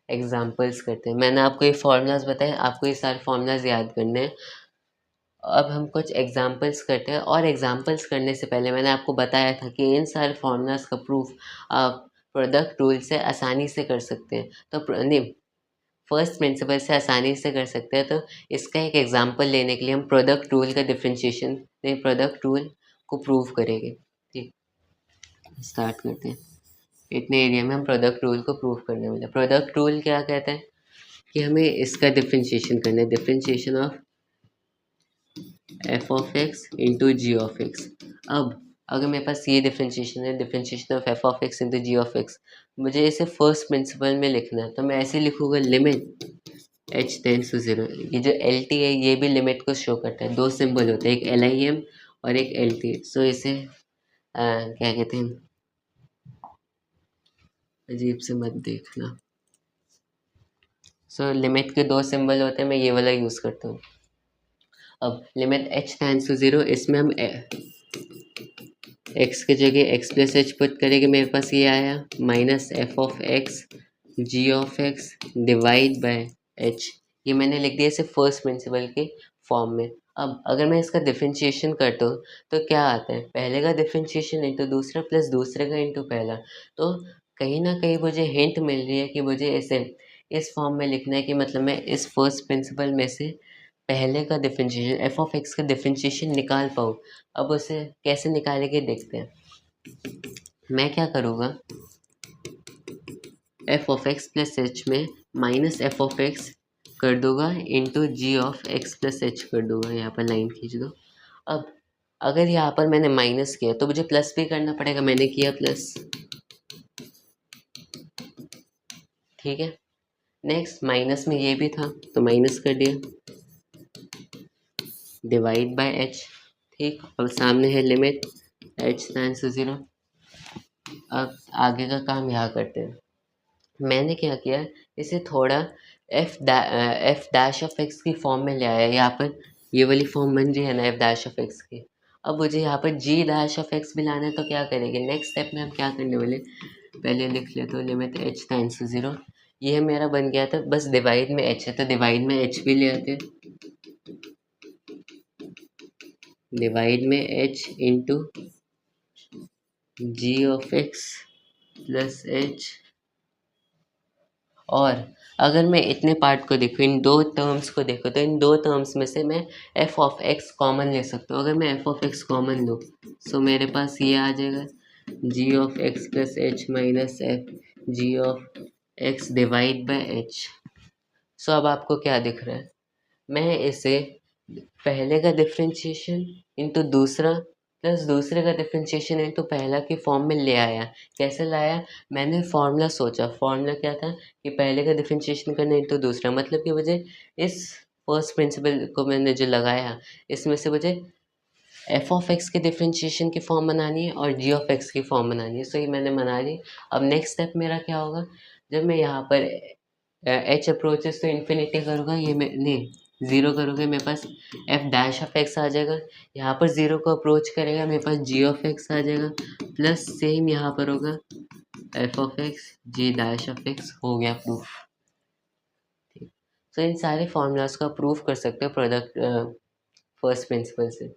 एग्जांपल्स करते हैं। मैंने आपको ये फार्मूलाज बताए, आपको ये सारे फार्मूलाज याद करने हैं। अब हम कुछ एग्जांपल्स करते हैं, और एग्जांपल्स करने से पहले मैंने आपको बताया था कि इन सारे फार्मूलाज का प्रूफ आप प्रोडक्ट रूल से आसानी से कर सकते हैं। तो नहीं, फर्स्ट प्रिंसिपल से आसानी से कर सकते हैं। तो इसका एक एग्जांपल लेने के लिए हम प्रोडक्ट रूल का डिफरेंशिएशन, नहीं, प्रोडक्ट रूल को प्रूव करेंगे। ठीक, स्टार्ट करते हैं। इतने एरिया में हम प्रोडक्ट रूल को प्रूव करने वाले हैं। प्रोडक्ट रूल क्या कहता है कि हमें इसका डिफरेंशिएशन करना है, differentiation of f of x into g of x. अब अगर मेरे पास ये डिफरेंशिएशन है, differentiation of f of x into g of x, मुझे इसे फर्स्ट प्रिंसिपल में लिखना है, तो मैं ऐसे लिखूँगा, limit h tends to zero. ये जो एल टी है ये भी लिमिट को शो करता है, दो सिंबल होते हैं, एक एल आई एम और एक एल टी। सो इसे क्या कहते हैं, अजीब से मत देखना। सो लिमिट के दो सिंबल होते हैं, मैं ये वाला यूज़ करता हूँ। अब limit h tends to zero, इसमें हम एक्स की जगह एक्स प्लस एच पुट करेंगे, मेरे पास ये आया minus f of x g of x divide by h. ये मैंने लिख दिया इसे फर्स्ट प्रिंसिपल के फॉर्म में। अब अगर मैं इसका डिफरेंशिएशन करता हूँ तो क्या आता है, पहले का डिफरेंशिएशन इंटू दूसरा प्लस दूसरे का इंटू पहला। तो कहीं ना कहीं मुझे हिंट मिल रही है कि मुझे इसे इस फॉर्म में लिखना है, कि मतलब मैं इस फर्स्ट प्रिंसिपल में से पहले का डिफरेंशिएशन एफ ऑफ एक्स का डिफरेंशिएशन निकाल पाऊँ। अब उसे कैसे निकालेंगे देखते हैं। मैं क्या करूँगा, f of x plus h में माइनस एफ ऑफ एक्स कर दूंगा into g of x plus h कर दूंगा, यहाँ पर लाइन खींच दो। अब अगर यहाँ पर मैंने माइनस किया तो मुझे प्लस भी करना पड़ेगा, मैंने किया प्लस, ठीक है। नेक्स्ट माइनस में ये भी था तो माइनस कर दिया, डिवाइड बाय एच, ठीक। अब सामने है limit h tends to zero. अब आगे का काम यहाँ करते हैं। मैंने क्या किया, इसे थोड़ा एफ डैश ऑफ एक्स की फॉर्म में ले आया, यहाँ पर ये वाली फॉर्म बन रही है ना एफ डैश ऑफ एक्स की। अब मुझे यहाँ पर जी डैश ऑफ एक्स भी लाना है, तो क्या करेंगे नेक्स्ट स्टेप में हम क्या करने वाले, पहले लिख लेते हो लिमिट एच टेंड्स टू 0। ये मेरा बन गया था, बस डिवाइड में एच है तो डिवाइड में एच भी ले आते हैं, डिवाइड में h into g of x plus h. और अगर मैं इतने पार्ट को देखूँ, इन दो टर्म्स को देखो, तो इन दो टर्म्स में से मैं एफ ऑफ एक्स कॉमन ले सकता हूँ। अगर मैं एफ ऑफ एक्स कॉमन लूँ तो मेरे पास ये आ जाएगा g of x plus h minus f g of x divide by h. So अब आपको क्या दिख रहा है, मैं इसे पहले का डिफरेंशिएशन इंटू दूसरा प्लस दूसरे का डिफरेंशिएशन इंटू पहला की फॉर्म में ले आया। कैसे लाया, मैंने फार्मूला सोचा, फार्मूला क्या था कि पहले का डिफरेंशिएशन करना इंटू दूसरा, मतलब कि मुझे इस फर्स्ट प्रिंसिपल को मैंने जो लगाया, इसमें से मुझे एफ ऑफ एक्स के डिफरेंशिएशन की फॉर्म बनानी है और जी ऑफ एक्स की फॉर्म बनानी है। सो ये मैंने बना ली। अब नेक्स्ट स्टेप मेरा क्या होगा, जब मैं यहाँ पर एच अप्रोचेस तो इन्फिनिटी करूँगा, ये मैं नहीं ज़ीरो करोगे, मेरे पास एफ डैश ऑफ एक्स आ जाएगा। यहाँ पर ज़ीरो को अप्रोच करेगा, मेरे पास जी ऑफ एक्स आ जाएगा, प्लस सेम यहाँ पर होगा f of x g dash of x. हो गया प्रूफ। ठीक, तो इन सारे फॉर्मूलाज का प्रूफ कर सकते हो प्रोडक्ट फर्स्ट प्रिंसिपल से।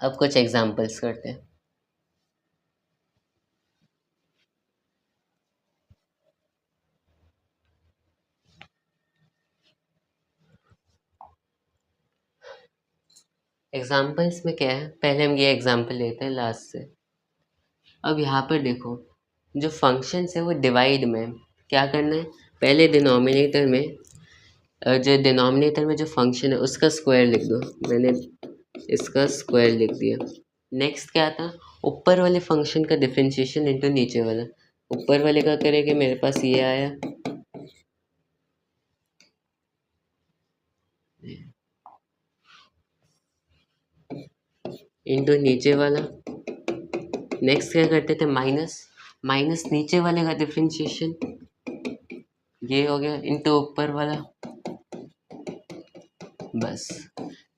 अब कुछ एग्जांपल्स करते हैं। एग्जांपल्स में क्या है, पहले हम ये एग्जांपल लेते हैं लास्ट से। अब यहाँ पर देखो, जो फंक्शंस है वो डिवाइड में क्या करना है, पहले डिनोमिनेटर में जो डिनोमिनेटर में जो फंक्शन है उसका स्क्वायर लिख दो। मैंने इसका स्क्वायर लिख दिया। नेक्स्ट क्या था, ऊपर वाले फंक्शन का डिफरेंशिएशन इनटू नीचे वाला। ऊपर वाले का करेंगे, मेरे पास ये आया इनटू नीचे वाला। नेक्स्ट क्या करते थे, माइनस, माइनस नीचे वाले का डिफरेंशिएशन, ये हो गया इनटू ऊपर वाला। बस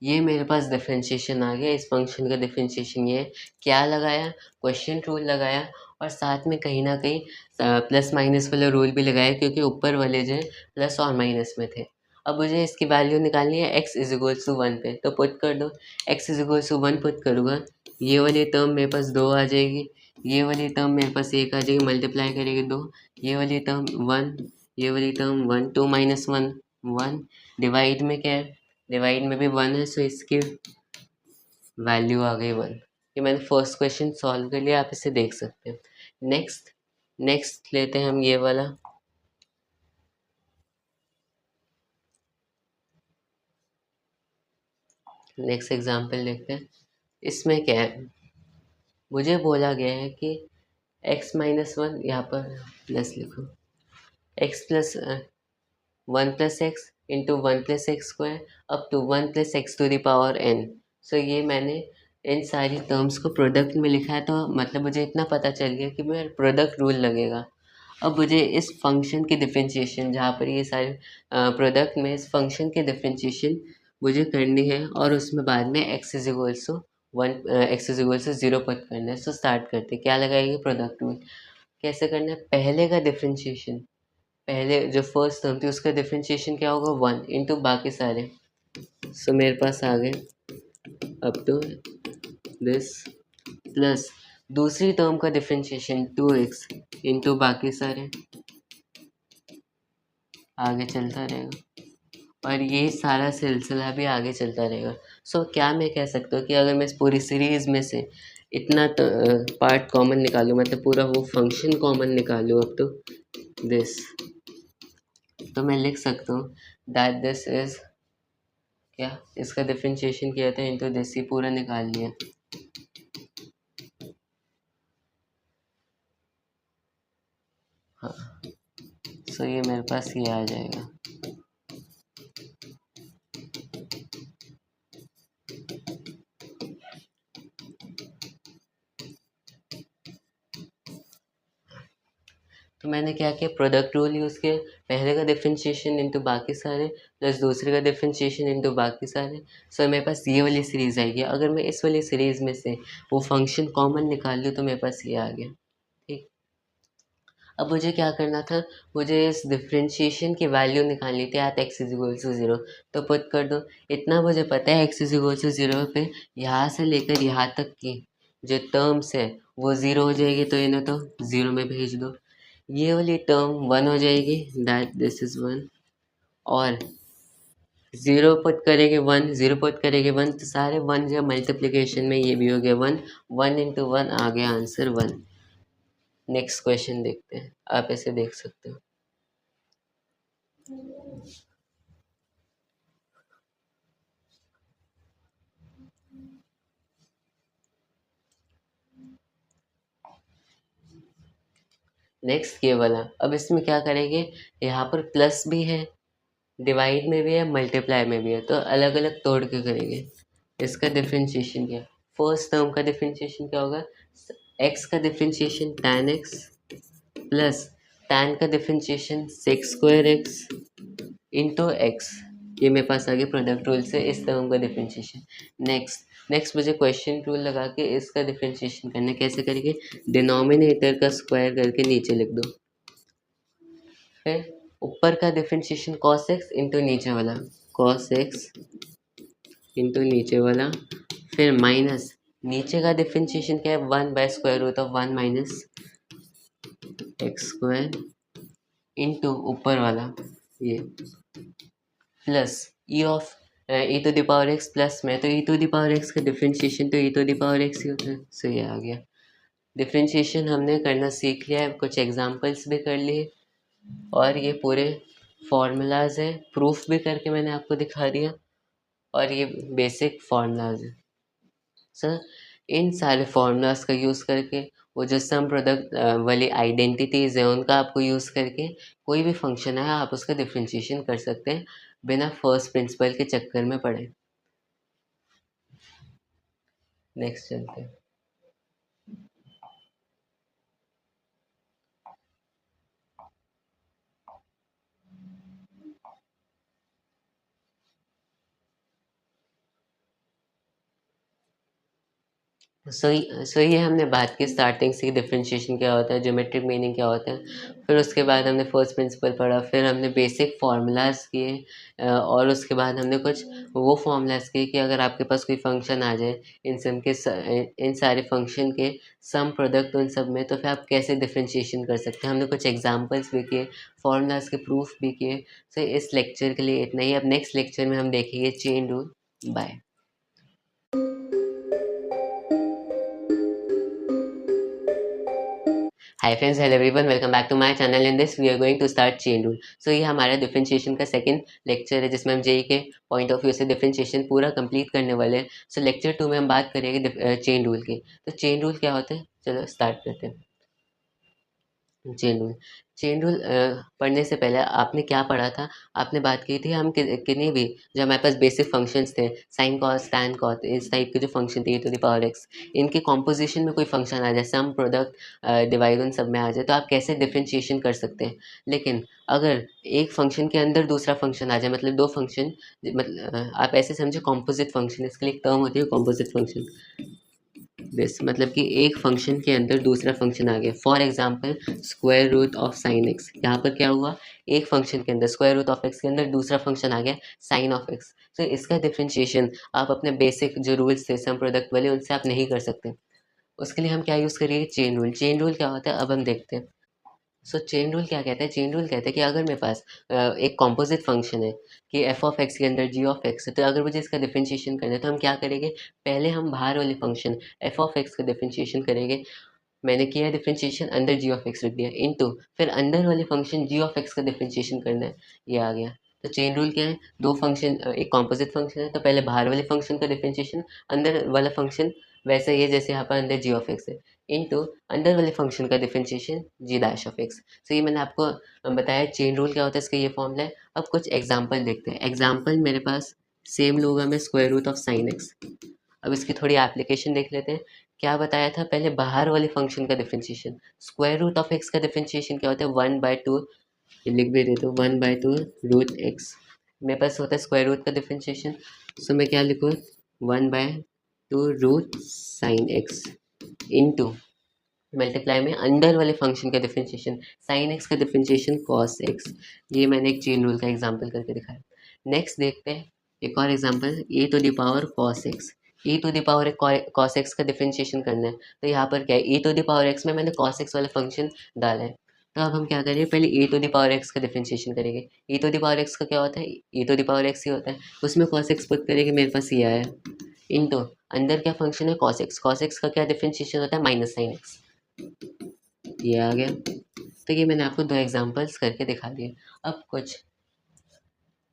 ये मेरे पास डिफरेंशिएशन आ गया। इस फंक्शन का डिफरेंशिएशन ये है। क्या लगाया, क्वेश्चन रूल लगाया, और साथ में कहीं ना कहीं प्लस माइनस वाला रूल भी लगाया, क्योंकि ऊपर वाले जो है प्लस और माइनस में थे। अब मुझे इसकी वैल्यू निकालनी है x इज इक्वल्स टू 1 पे, तो पुट कर दो। x is equals to 1 put करूँगा, ये वाली टर्म मेरे पास 2 आ जाएगी, ये वाली टर्म मेरे पास 1 आ जाएगी, मल्टीप्लाई करेगी 2, ये वाली टर्म 1, ये वाली टर्म 1, 2 माइनस 1 1। डिवाइड में क्या है, डिवाइड में भी 1 है, सो इसकी वैल्यू आ गई 1। ये मैंने फर्स्ट क्वेश्चन सॉल्व कर लिया, आप इसे देख सकते हैं। नेक्स्ट नेक्स्ट लेते हैं हम ये वाला। नेक्स्ट एग्जांपल देखते हैं। इसमें क्या है, मुझे बोला गया है कि x माइनस 1, यहाँ पर प्लस लिखो, x plus 1 plus x into 1 plus x square up to 1 plus x to the power n। So ये मैंने इन सारी टर्म्स को प्रोडक्ट में लिखा है, तो मतलब मुझे इतना पता चल गया कि मेरा प्रोडक्ट रूल लगेगा। अब मुझे इस फंक्शन की डिफरेंशिएशन, जहाँ पर ये सारे प्रोडक्ट में इस फंक्शन की डिफरेंशिएशन मुझे करनी है, और उसमें बाद में x is equals to 1 x is equals to 0 put करना है। सो स्टार्ट करते हैं, क्या लगाएंगे, प्रोडक्ट रूल। कैसे करना है, पहले का डिफरेंशिएशन, पहले जो फर्स्ट टर्म थी उसका डिफरेंशिएशन क्या होगा, 1 इंटू बाकी सारे। सो मेरे पास आ गए अप टू दिस, प्लस दूसरी टर्म का डिफरेंशिएशन 2x इंटू बाकी सारे, आगे चलता रहेगा, और ये सारा सिलसिला भी आगे चलता रहेगा। सो क्या मैं कह सकता हूँ कि अगर मैं इस पूरी सीरीज़ में से इतना पार्ट कॉमन निकालूँ, मतलब पूरा वो फंक्शन कॉमन निकालूँ अप टू दिस, तो मैं लिख सकता हूँ दैट दिस इज क्या, इसका डिफरेंशिएशन किया था इनटू दिस, ही पूरा निकाल लिया। हाँ, सो ये मेरे पास ये आ जाएगा। तो तो मैंने क्या किया, प्रोडक्ट रूल यूज़ किया, पहले का डिफरेंशिएशन इंटू बाकी सारे प्लस दूसरे का डिफरेंशिएशन इंटू बाकी सारे। सो मेरे पास ये वाली सीरीज़ आएगी। अगर मैं इस वाली सीरीज़ में से वो फंक्शन कॉमन निकाल लूँ तो मेरे पास ये आ गया। ठीक, अब मुझे क्या करना था, मुझे इस डिफरेंशिएशन की वैल्यू निकालनी थी at x is equal to 0। तो पुट कर दो। इतना मुझे पता है एक्स इज इक्वल टू 0 पे यहाँ से लेकर यहाँ तक की जो टर्म्स है वो 0 हो जाएगी, तो इन्हें तो 0 में भेज दो। ये वाली टर्म 1 हो जाएगी, दैट दिस इज 1, और 0 पुट करेंगे 1, 0 पुट करेंगे 1, तो सारे 1 जो मल्टीप्लिकेशन में ये भी हो गया 1, 1 इंटू 1 आ गया आंसर 1। नेक्स्ट क्वेश्चन देखते हैं, आप ऐसे देख सकते हो। नेक्स्ट ये वाला, अब इसमें क्या करेंगे, यहाँ पर प्लस भी है, डिवाइड में भी है, मल्टीप्लाई में भी है, तो अलग अलग तोड़ के करेंगे। इसका डिफरेंशिएशन क्या, फर्स्ट टर्म का डिफरेंशिएशन क्या होगा, एक्स का differentiation tan x plus tan का differentiation sec square x into x. ये मेरे पास आ गया प्रोडक्ट रूल से इस टर्म का डिफरेंशिएशन। नेक्स्ट मुझे क्वेश्चन रूल लगा के इसका डिफरेंशिएशन करना है। कैसे करेंगे, डिनोमिनेटर का स्क्वायर करके नीचे लिख दो, फिर ऊपर का डिफरेंशिएशन cos x इंटू नीचे वाला cos x इंटू नीचे वाला, फिर माइनस नीचे का डिफरेंशिएशन क्या है, 1 by square root of 1 minus x square into ऊपर वाला ये plus e of e to the power x plus में, तो e to the power x का डिफरेंशिएशन तो e to the power x ही होता है। सो ये आ गया डिफरेंशिएशन, हमने करना सीख लिया है, कुछ एग्जांपल्स भी कर लिए और ये पूरे फार्मूलाज है, प्रूफ भी करके मैंने आपको दिखा दिया, और ये बेसिक फार्मूलाज है। सर इन सारे फार्मूलाज का यूज़ करके वो जो सम प्रोडक्ट वाली आइडेंटिटीज़ है उनका आपको यूज़ करके कोई भी फंक्शन है आप उसका डिफरेंशिएशन कर सकते हैं बिना फर्स्ट प्रिंसिपल के चक्कर में पड़े। नेक्स्ट चलते हैं। सो ये हमने बात की स्टार्टिंग से डिफरेंशिएशन क्या होता है, ज्योमेट्रिक मीनिंग क्या होता है, फिर उसके बाद हमने फर्स्ट प्रिंसिपल पढ़ा, फिर हमने बेसिक फार्मूलाज किए, और उसके बाद हमने कुछ वो फार्मूलाज किए कि अगर आपके पास कोई फंक्शन आ जाए इन सारे फंक्शन के सम प्रोडक्ट उन सब में, तो फिर आप कैसे डिफरेंशिएशन कर सकते हैं। हमने कुछ एग्जांपल्स भी किए, फार्मूलाज के प्रूफ भी किए। सो इस लेक्चर के लिए इतना ही। अब नेक्स्ट लेक्चर में हम देखेंगे chain rule. Bye. Hi friends, hello everyone, welcome back to my channel. In this we are going to start chain rule. So ये हमारा डिफरेंशिएशन का सेकंड लेक्चर है जिसमें हम जेई के पॉइंट ऑफ व्यू से डिफरेंशिएशन पूरा कंप्लीट करने वाले हैं। सो लेक्चर 2 में हम बात करेंगे चेन रूल की। तो चेन रूल क्या होता है, चलो स्टार्ट करते हैं। चेन रूल, चेन रूल पढ़ने से पहले आपने क्या पढ़ा था, आपने बात की थी हम कितनी भी जो हमारे पास बेसिक फंक्शंस थे, साइन कॉस टैन कॉस, इस टाइप के जो फंक्शन थे, e to the power x, इनके कॉम्पोजिशन में कोई फंक्शन आ जाए, सम प्रोडक्ट डिवाइड उन सब में आ जाए, तो आप कैसे डिफरेंशिएशन कर सकते हैं। लेकिन अगर एक फंक्शन के अंदर दूसरा फंक्शन आ जाए, मतलब दो फंक्शन, मतलब आप ऐसे समझे कॉम्पोजिट फंक्शन, इसके लिए एक टर्म होती है कॉम्पोजिट फंक्शन। दिस मतलब कि एक फंक्शन के अंदर दूसरा फंक्शन आ गया। For example square root of sine x, यहाँ पर क्या हुआ, एक फंक्शन के अंदर स्क्वायर रूट ऑफ एक्स के अंदर दूसरा फंक्शन आ गया साइन ऑफ एक्स। तो इसका डिफरेंशिएशन आप अपने बेसिक जो रूल्स थे सम प्रोडक्ट वाले उनसे आप नहीं कर सकते। उसके लिए हम क्या यूज़ करिए, चेन रूल। चेन रूल क्या होता है अब हम देखते हैं। सो चेन रूल क्या कहता है, चेन रूल कहता है कि अगर मेरे पास एक कॉम्पोजिट फंक्शन है कि एफ ऑफ एक्स के अंदर जी ऑफ एक्स है, तो अगर मुझे इसका डिफरेंशिएशन करना है तो हम क्या करेंगे, पहले हम बाहर वाले फंक्शन एफ ऑफ एक्स का डिफरेंशिएशन करेंगे। मैंने किया डिफरेंशिएशन, अंदर जी ऑफ एक्स रख दिया, इनटू फिर अंदर वाले फंक्शन जी ऑफ एक्स का डिफरेंशिएशन करना है, ये आ गया। तो चेन रूल क्या है, दो फंक्शन, एक कॉम्पोजिट फंक्शन है तो पहले बाहर वाले फंक्शन का डिफरेंशिएशन, अंदर वाला फंक्शन वैसे ही है जैसे यहाँ पर अंदर जी ऑफ एक्स है, इनटू अंदर वाले फंक्शन का differentiation g dash of x. तो ये मैंने आपको बताया चेन रूल क्या होता है, इसका ये फॉर्मूला है। अब कुछ एग्जाम्पल देखते हैं। एग्जाम्पल मेरे पास सेम लोग हमें square root of sine x. अब इसकी थोड़ी एप्लीकेशन देख लेते हैं। क्या बताया था पहले, बाहर वाले फंक्शन का differentiation. Square root of x का डिफरेंशिएशन क्या होता है, 1/2, ये लिख भी देता हूँ, 1/2 रूट एक्स। मेरे पास होता है स्क्वायर रूट का डिफरेंशिएशन, सो मैं क्या लिखूँ, 1/2 root sine x into multiply में अंदर वाले फंक्शन का डिफरेंशिएशन, साइन एक्स का डिफरेंशिएशन कॉस एक्स। ये मैंने एक चेन रूल का एग्जांपल करके दिखाया। नेक्स्ट देखते हैं एक और example, a to the power cos x. E to the power cos x का डिफरेंशिएशन करना है, तो यहाँ पर क्या है, e to the power x में मैंने कॉस एक्स वाला फंक्शन डाला है। तो अब हम क्या करेंगे, पहले ए टू द पावर एक्स का डिफरेंशिएशन करेंगे। ई टू द पावर एक्स का क्या होता है, e to the power x ही होता है, उसमें कॉस एक्स पुट करेंगे, मेरे पास ये आया। इनटू अंदर क्या फंक्शन है, कॉस एक्स। कॉस एक्स का क्या डिफरेंशिएशन होता है, माइनस साइन एक्स। ये आ गया। तो ये मैंने आपको 2 एग्जांपल्स करके दिखा दिए। अब कुछ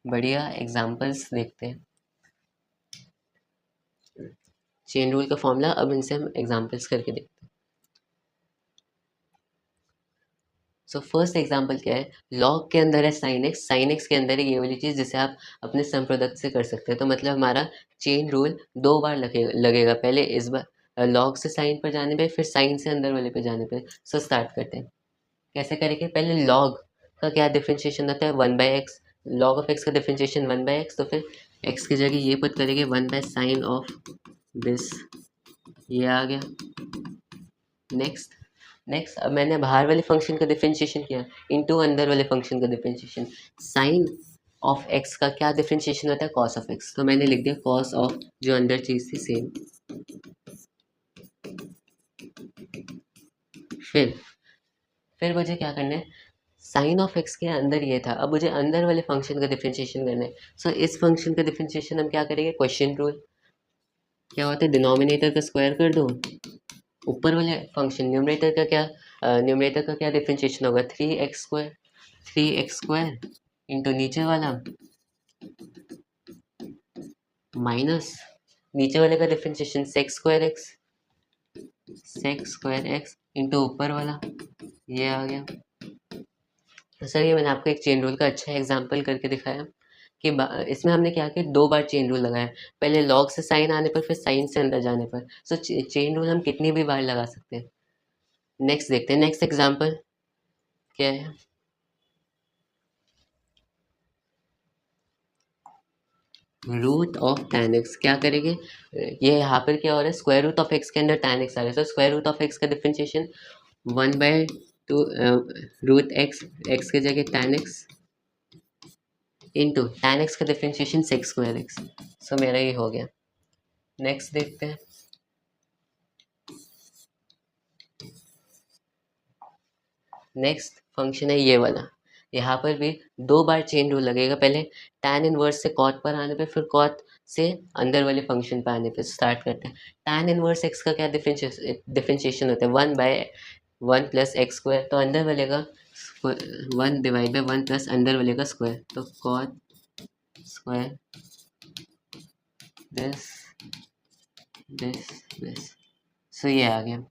बढ़िया एग्जांपल्स देखते हैं। चेन रूल का फॉर्मूला, अब इनसे हम एग्जांपल्स करके देखते हैं। सो फर्स्ट एग्जांपल क्या है, लॉग के अंदर है साइन एक्स, साइन एक्स के अंदर है ये वाली चीज़ जिसे आप अपने सम प्रोडक्ट से कर सकते हैं। तो मतलब हमारा चेन रूल 2 बार लगेगा, पहले इस बार लॉग से साइन पर जाने पे, फिर साइन से अंदर वाले पे जाने पे। सो स्टार्ट करते हैं, कैसे करेंगे, पहले लॉग का क्या डिफरेंशिएशन होता है, 1/x। लॉग ऑफ एक्स का डिफरेंशिएशन 1/x, तो फिर एक्स की जगह ये पुट करेंगे 1/sin ऑफ दिस, ये आ गया। नेक्स्ट नेक्स्ट अब मैंने बाहर वाले फंक्शन का डिफरेंशिएशन किया इनटू अंदर वाले फंक्शन का डिफरेंशिएशन। साइन ऑफ एक्स का क्या डिफरेंशिएशन होता है, कॉस ऑफ एक्स, तो मैंने लिख दिया कॉस ऑफ जो अंदर चीज़ थी सेम। फिर मुझे क्या करना है, साइन ऑफ एक्स के अंदर ये था, अब मुझे अंदर वाले फंक्शन का डिफरेंशिएशन करना है। सो इस फंक्शन का डिफरेंशिएशन हम क्या करेंगे, क्वेश्चन रूल। क्या होता है, डिनोमिनेटर का स्क्वायर कर दो, ऊपर वाले फंक्शन न्यूमरेटर का क्या डिफरेंशिएशन होगा, 3x², 3x² इंटू नीचे वाला माइनस नीचे वाले का डिफरेंशिएशन sec² x इंटू ऊपर वाला, ये आ गया। तो सर ये मैंने आपको एक चेन रूल का अच्छा एग्जांपल करके दिखाया कि इसमें हमने क्या किया, 2 बार चेन रूल लगाया, पहले लॉग से साइन आने पर, फिर साइन से अंदर जाने पर। सो चेन रूल हम कितनी भी बार लगा सकते हैं। नेक्स्ट देखते हैं, नेक्स्ट एग्जांपल क्या है, रूट ऑफ tan x। क्या करेंगे, ये यहाँ पर क्या हो रहा है, स्क्वायर रूट ऑफ एक्स के अंदर tan x आ रहा है, तो स्क्वायर रूट ऑफ एक्स का डिफरेंशिएशन 1/2 रूट एक्स की जगह tan x into tan x का डिफरेंशिएशन sec²x। सो मेरा ये हो गया। नेक्स्ट देखते हैं, नेक्स्ट फंक्शन है ये वाला, यहाँ पर भी 2 बार चेन रूल लगेगा, पहले tan इनवर्स से cot पर आने पे, फिर cot से अंदर वाले फंक्शन पर आने पे। स्टार्ट करते हैं, tan इनवर्स x का क्या डिफरेंशिएशन होता है, 1/1 + x², तो अंदर वाले का 1/1 प्लस अंदर वाले का स्क्वायर, तो cot स्क्वायर दिस दिस। सो ये आ गया।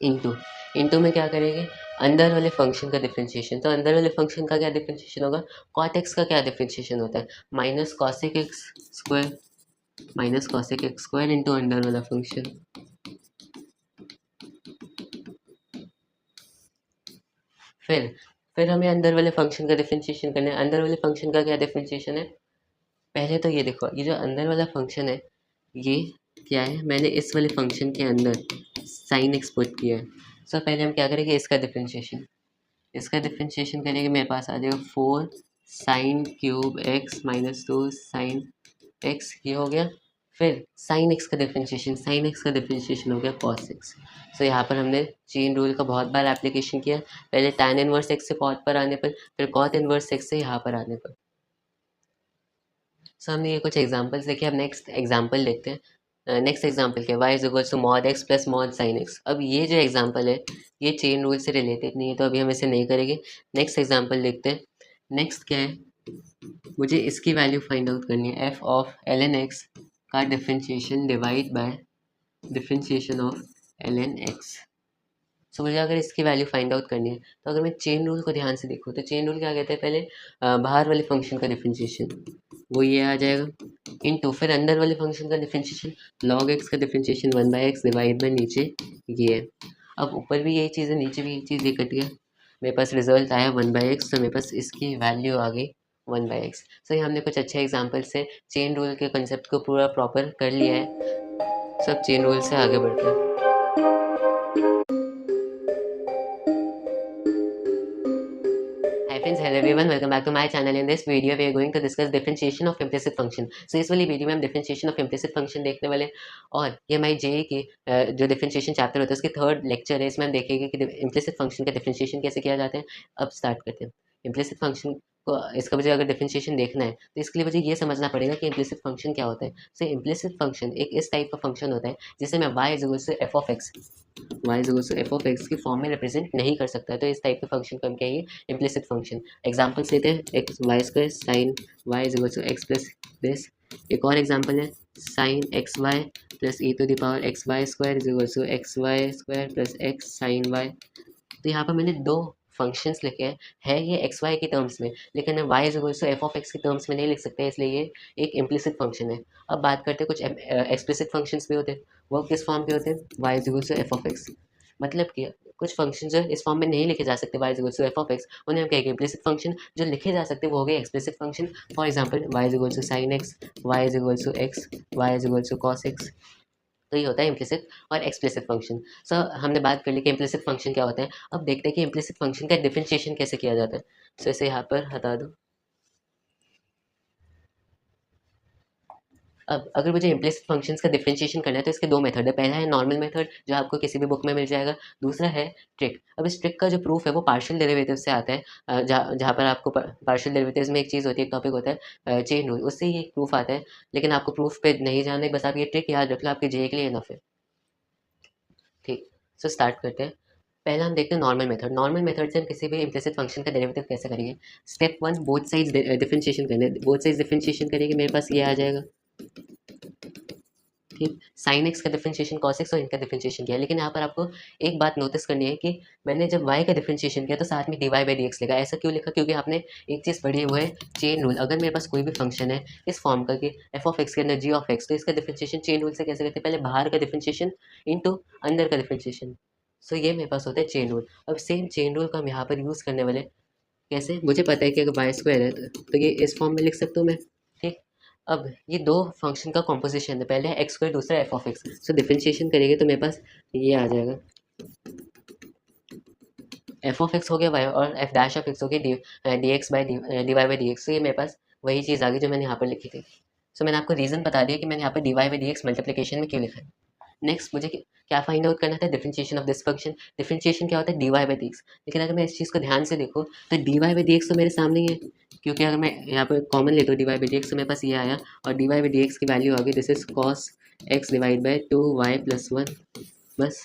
इंटू में क्या करेंगे, अंदर वाले फंक्शन का डिफरेंशिएशन, तो अंदर वाले फंक्शन का क्या डिफरेंशिएशन होगा, कॉट एक्स का क्या डिफरेंशिएशन होता है, minus cosec x square into अंदर वाला फंक्शन। फिर हमें अंदर वाले फंक्शन का डिफरेंशिएशन करना है। अंदर वाले फंक्शन का क्या डिफरेंशिएशन है, पहले तो ये देखो, ये जो अंदर वाला फंक्शन है ये क्या है, मैंने इस वाले फंक्शन के अंदर साइन एक्स पुट किया है। सो पहले हम क्या करेंगे, इसका डिफरेंशिएशन करेंगे, मेरे पास आ जाएगा 4 sin³ x - 2 sin x, ये हो गया। फिर साइन एक्स का डिफरेंशिएशन हो गया cos x। सो यहाँ पर हमने चेन रूल का बहुत बार एप्लीकेशन किया, पहले tan इनवर्स x से cot पर आने पर, फिर cot इनवर्स x से यहाँ पर आने पर। सो हमने ये कुछ एग्जांपल्स देखे, अब नेक्स्ट एग्जांपल देखते हैं। नेक्स्ट एग्जांपल क्या है, y = mod x + mod sin x। अब ये जो एग्जांपल है ये चेन रूल से रिलेटेड नहीं है, तो अभी हम इसे नहीं करेंगे। नेक्स्ट एग्जांपल देखते हैं। नेक्स्ट क्या है, मुझे इसकी वैल्यू फाइंड आउट करनी है, f ऑफ ln x का differentiation divide by differentiation of ln x। सो मुझे अगर इसकी वैल्यू फाइंड आउट करनी है, तो अगर मैं चेन रूल को ध्यान से देखूँ तो चेन रूल क्या कहते हैं, पहले बाहर वाले फंक्शन का डिफरेंशिएशन वो ये आ जाएगा इनटू फिर अंदर वाले फंक्शन का डिफरेंशिएशन लॉग एक्स का डिफरेंशिएशन 1/x डिवाइड बाई नीचे ये है। अब ऊपर भी यही चीज़ है, नीचे भी यही चीज़, ये कट गया, मेरे पास रिजल्ट आया 1/x, तो मेरे पास इसकी वैल्यू आ गई 1/x। सो ये हमने कुछ अच्छे एग्जाम्पल से चेन रूल के कंसेप्ट को पूरा प्रॉपर कर लिया है। सब चेन रूल से आगे बढ़ते हैं। Hi friends, hello everyone, welcome back to my channel. In this video we are going to discuss differentiation of implicit function. So इस वाली वीडियो में हम differentiation of implicit function देखने वाले, और ये हमारी जेईई की जो differentiation चैप्टर होता है उसके थर्ड लेक्चर है। इसमें हम देखेंगे कि implicit function का differentiation कैसे किया जाता है। अब स्टार्ट करते हैं। implicit function को, इसका मुझे अगर डिफरेंशिएशन देखना है तो इसके लिए मुझे ये समझना पड़ेगा कि इम्प्लिसिट फंक्शन क्या होता है। सो इम्प्लिसिट फंक्शन एक इस टाइप का फंक्शन होता है जिसे मैं y is equal to f of x की फॉर्म में रिप्रेजेंट नहीं कर सकता है। तो इस टाइप के फंक्शन को हम कहेंगे इम्प्लिसिट फंक्शन। एग्जाम्पल्स लेते हैं, x y square sine y is equal to x plus this. एक और एग्जाम्पल है sine x y plus e to the power x y square is equal to x y square plus x sine y. तो यहाँ पर मैंने दो functions लिखे हैं, है ये एक्स वाई के टर्म्स में, लेकिन मैं y is equal to f of x के टर्म्स में नहीं लिख सकते, इसलिए ये एक इम्प्लिसिट फंक्शन है। अब बात करते हैं कुछ एक्सप्लिसिट फंक्शंस भी होते हैं, वो किस फॉर्म के होते हैं, y is equal to f of x. मतलब कि कुछ फंक्शन जो इस फॉर्म में नहीं लिखे जा सकते y is equal to f of x, उन्हें हम कहेंगे इम्प्लिसिट फंक्शन। जो लिखे जा सकते वो हो गए explicit function. For example y is equal to sine x, y is equal to x, y is equal to cos x. तो ये होता है इम्प्लिसिट और एक्सप्लिसिट फंक्शन। सो हमने बात कर ली कि इम्प्लिसिट फंक्शन क्या होता है। अब देखते हैं कि इम्प्लिसिट फंक्शन का डिफरेंशिएशन कैसे किया जाता है। सो इसे यहाँ पर हटा दो। अब अगर मुझे इम्प्लिसिट फंक्शंस का डिफरेंशिएशन करना है तो इसके दो मेथड है। पहला है नॉर्मल मेथड जो आपको किसी भी बुक में मिल जाएगा, दूसरा है ट्रिक। अब इस ट्रिक का जो प्रूफ है वो पार्शियल डेरिवेटिव से आता है, जहाँ पर आपको पार्शियल डेरिवेटिव्स में एक चीज़ होती है, एक टॉपिक होता है चेन रूल, उससे ही एक प्रूफ आता है। लेकिन आपको प्रूफ पे नहीं जाना है, बस आप ये ट्रिक याद रख लो, आपके जे के लिए इनफ है। ठीक, सो स्टार्ट करते हैं। पहला हम देखते हैं नॉर्मल मेथड। नॉर्मल मेथड से हम किसी भी इम्प्लिसिट फंक्शन का डेरिवेटिव कैसे करेंगे। Step one, both sides differentiation करने, बोथ साइड्स डिफरेंशिएशन करेंगे, मेरे पास ये आ जाएगा। ठीक, साइन एक्स का डिफरेंशिएशन कॉस एक्स और इनका डिफरेंशिएशन किया। लेकिन यहाँ पर आपको एक बात नोटिस करनी है कि मैंने जब y का डिफरेंशिएशन किया तो साथ में d y by d x लिखा। ऐसा क्यों लिखा, क्योंकि आपने एक चीज़ पढ़ी हुआ है चेन रूल। अगर मेरे पास कोई भी फंक्शन है इस फॉर्म का कि एफ ऑफ एक्स के अंदर जी ऑफ एक्स, तो इसका डिफरेंशिएशन चेन रूल से कैसे करते हैं, पहले बाहर का डिफरेंशिएशन इंटू अंदर का डिफरेंशिएशन। सो ये मेरे पास होता है चेन रूल। अब सेम चेन रूल का हम यहाँ पर यूज़ करने वाले कैसे, मुझे पता है कि अगर वाई स्क्वायर है तो ये इस फॉर्म में लिख सकता हूँ मैं। ठीक, अब ये दो फंक्शन का कॉम्पोजिशन है, पहले है एक्स स्क्वायर, दूसरा F of x. So differentiation करेंगे तो मेरे पास ये आ जाएगा, एफ ऑफ एक्स हो गया वाई और एफ डैश ऑफ एक्स हो गया d x by d y by d x. तो ये मेरे पास वही चीज़ आ गई जो मैंने यहाँ पर लिखी थी। सो मैंने आपको रीज़न बता दिया कि मैंने यहाँ पर d y by d x multiplication में क्यों लिखा है। नेक्स्ट मुझे क्या फाइंड आउट करना था, differentiation of this function. Differentiation क्या होता है, d y by d x. लेकिन अगर मैं इस चीज़ को ध्यान से देखूँ तो d y by d x तो मेरे सामने ही है, क्योंकि अगर मैं यहाँ पर कॉमन लेता हूँ d y by d x तो मेरे पास ये आया, और d y by d x की वैल्यू आ गई, this is cos x divide by 2y plus 1। बस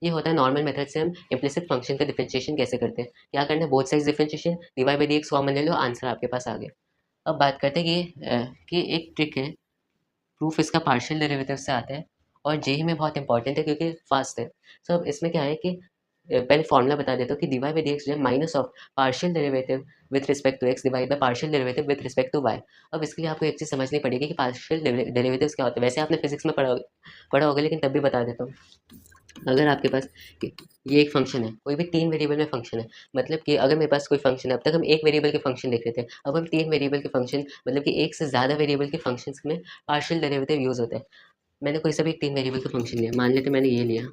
ये होता है नॉर्मल मेथड से हम इम्प्लिसिट फंक्शन का डिफरेंशिएशन कैसे करते हैं। क्या करना है, both sides differentiation, d y by d x common ले लो, आंसर आपके पास आ गया। अब बात करते हैं कि एक ट्रिक है, प्रूफ इसका पार्शियल डेरिवेटिव से आता है और जेई में बहुत इंपॉर्टेंट है क्योंकि फास्ट है। सो अब इसमें क्या है कि पहले फॉर्मूला बता देता हूँ कि d y by d x जो है minus of partial derivative with respect to x divide by partial derivative with respect to y. अब इसके लिए आपको एक चीज़ समझनी पड़ेगी कि पार्शियल डेरिवेटिव्स क्या होते हैं। वैसे आपने फिजिक्स में पढ़ा होगा, लेकिन तब भी बता देता हूँ। अगर आपके पास ये एक फंक्शन है, कोई भी तीन वेरिएबल में फंक्शन है, मतलब कि अगर मेरे पास कोई फंक्शन है, अब तक हम एक वेरिएबल के फंक्शन देख रहे थे, अब हम तीन वेरिएबल के फंक्शन, मतलब कि एक से ज़्यादा वेरिएबल के फंक्शंस में पार्शियल डेरिवेटिव यूज़ होता है। मैंने कोई सा भी एक तीन वेरिएबल का फंक्शन लिया, मान लेते मैंने ये लिया,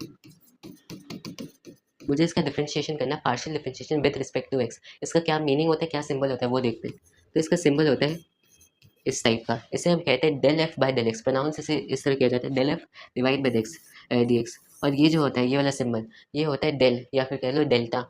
मुझे इसका डिफरेंशिएशन करना है, partial differentiation with respect to x. इसका क्या मीनिंग होता है, क्या सिंबल होता है वो देखते हैं। तो इसका सिंबल होता है इस टाइप का, इसे हम कहते हैं del f by del x. Pronounce इसे इस तरह किया जाता है, del f divide by x d x. और ये जो होता है ये वाला सिंबल, ये होता है डेल, या फिर कह लो डेल्टा।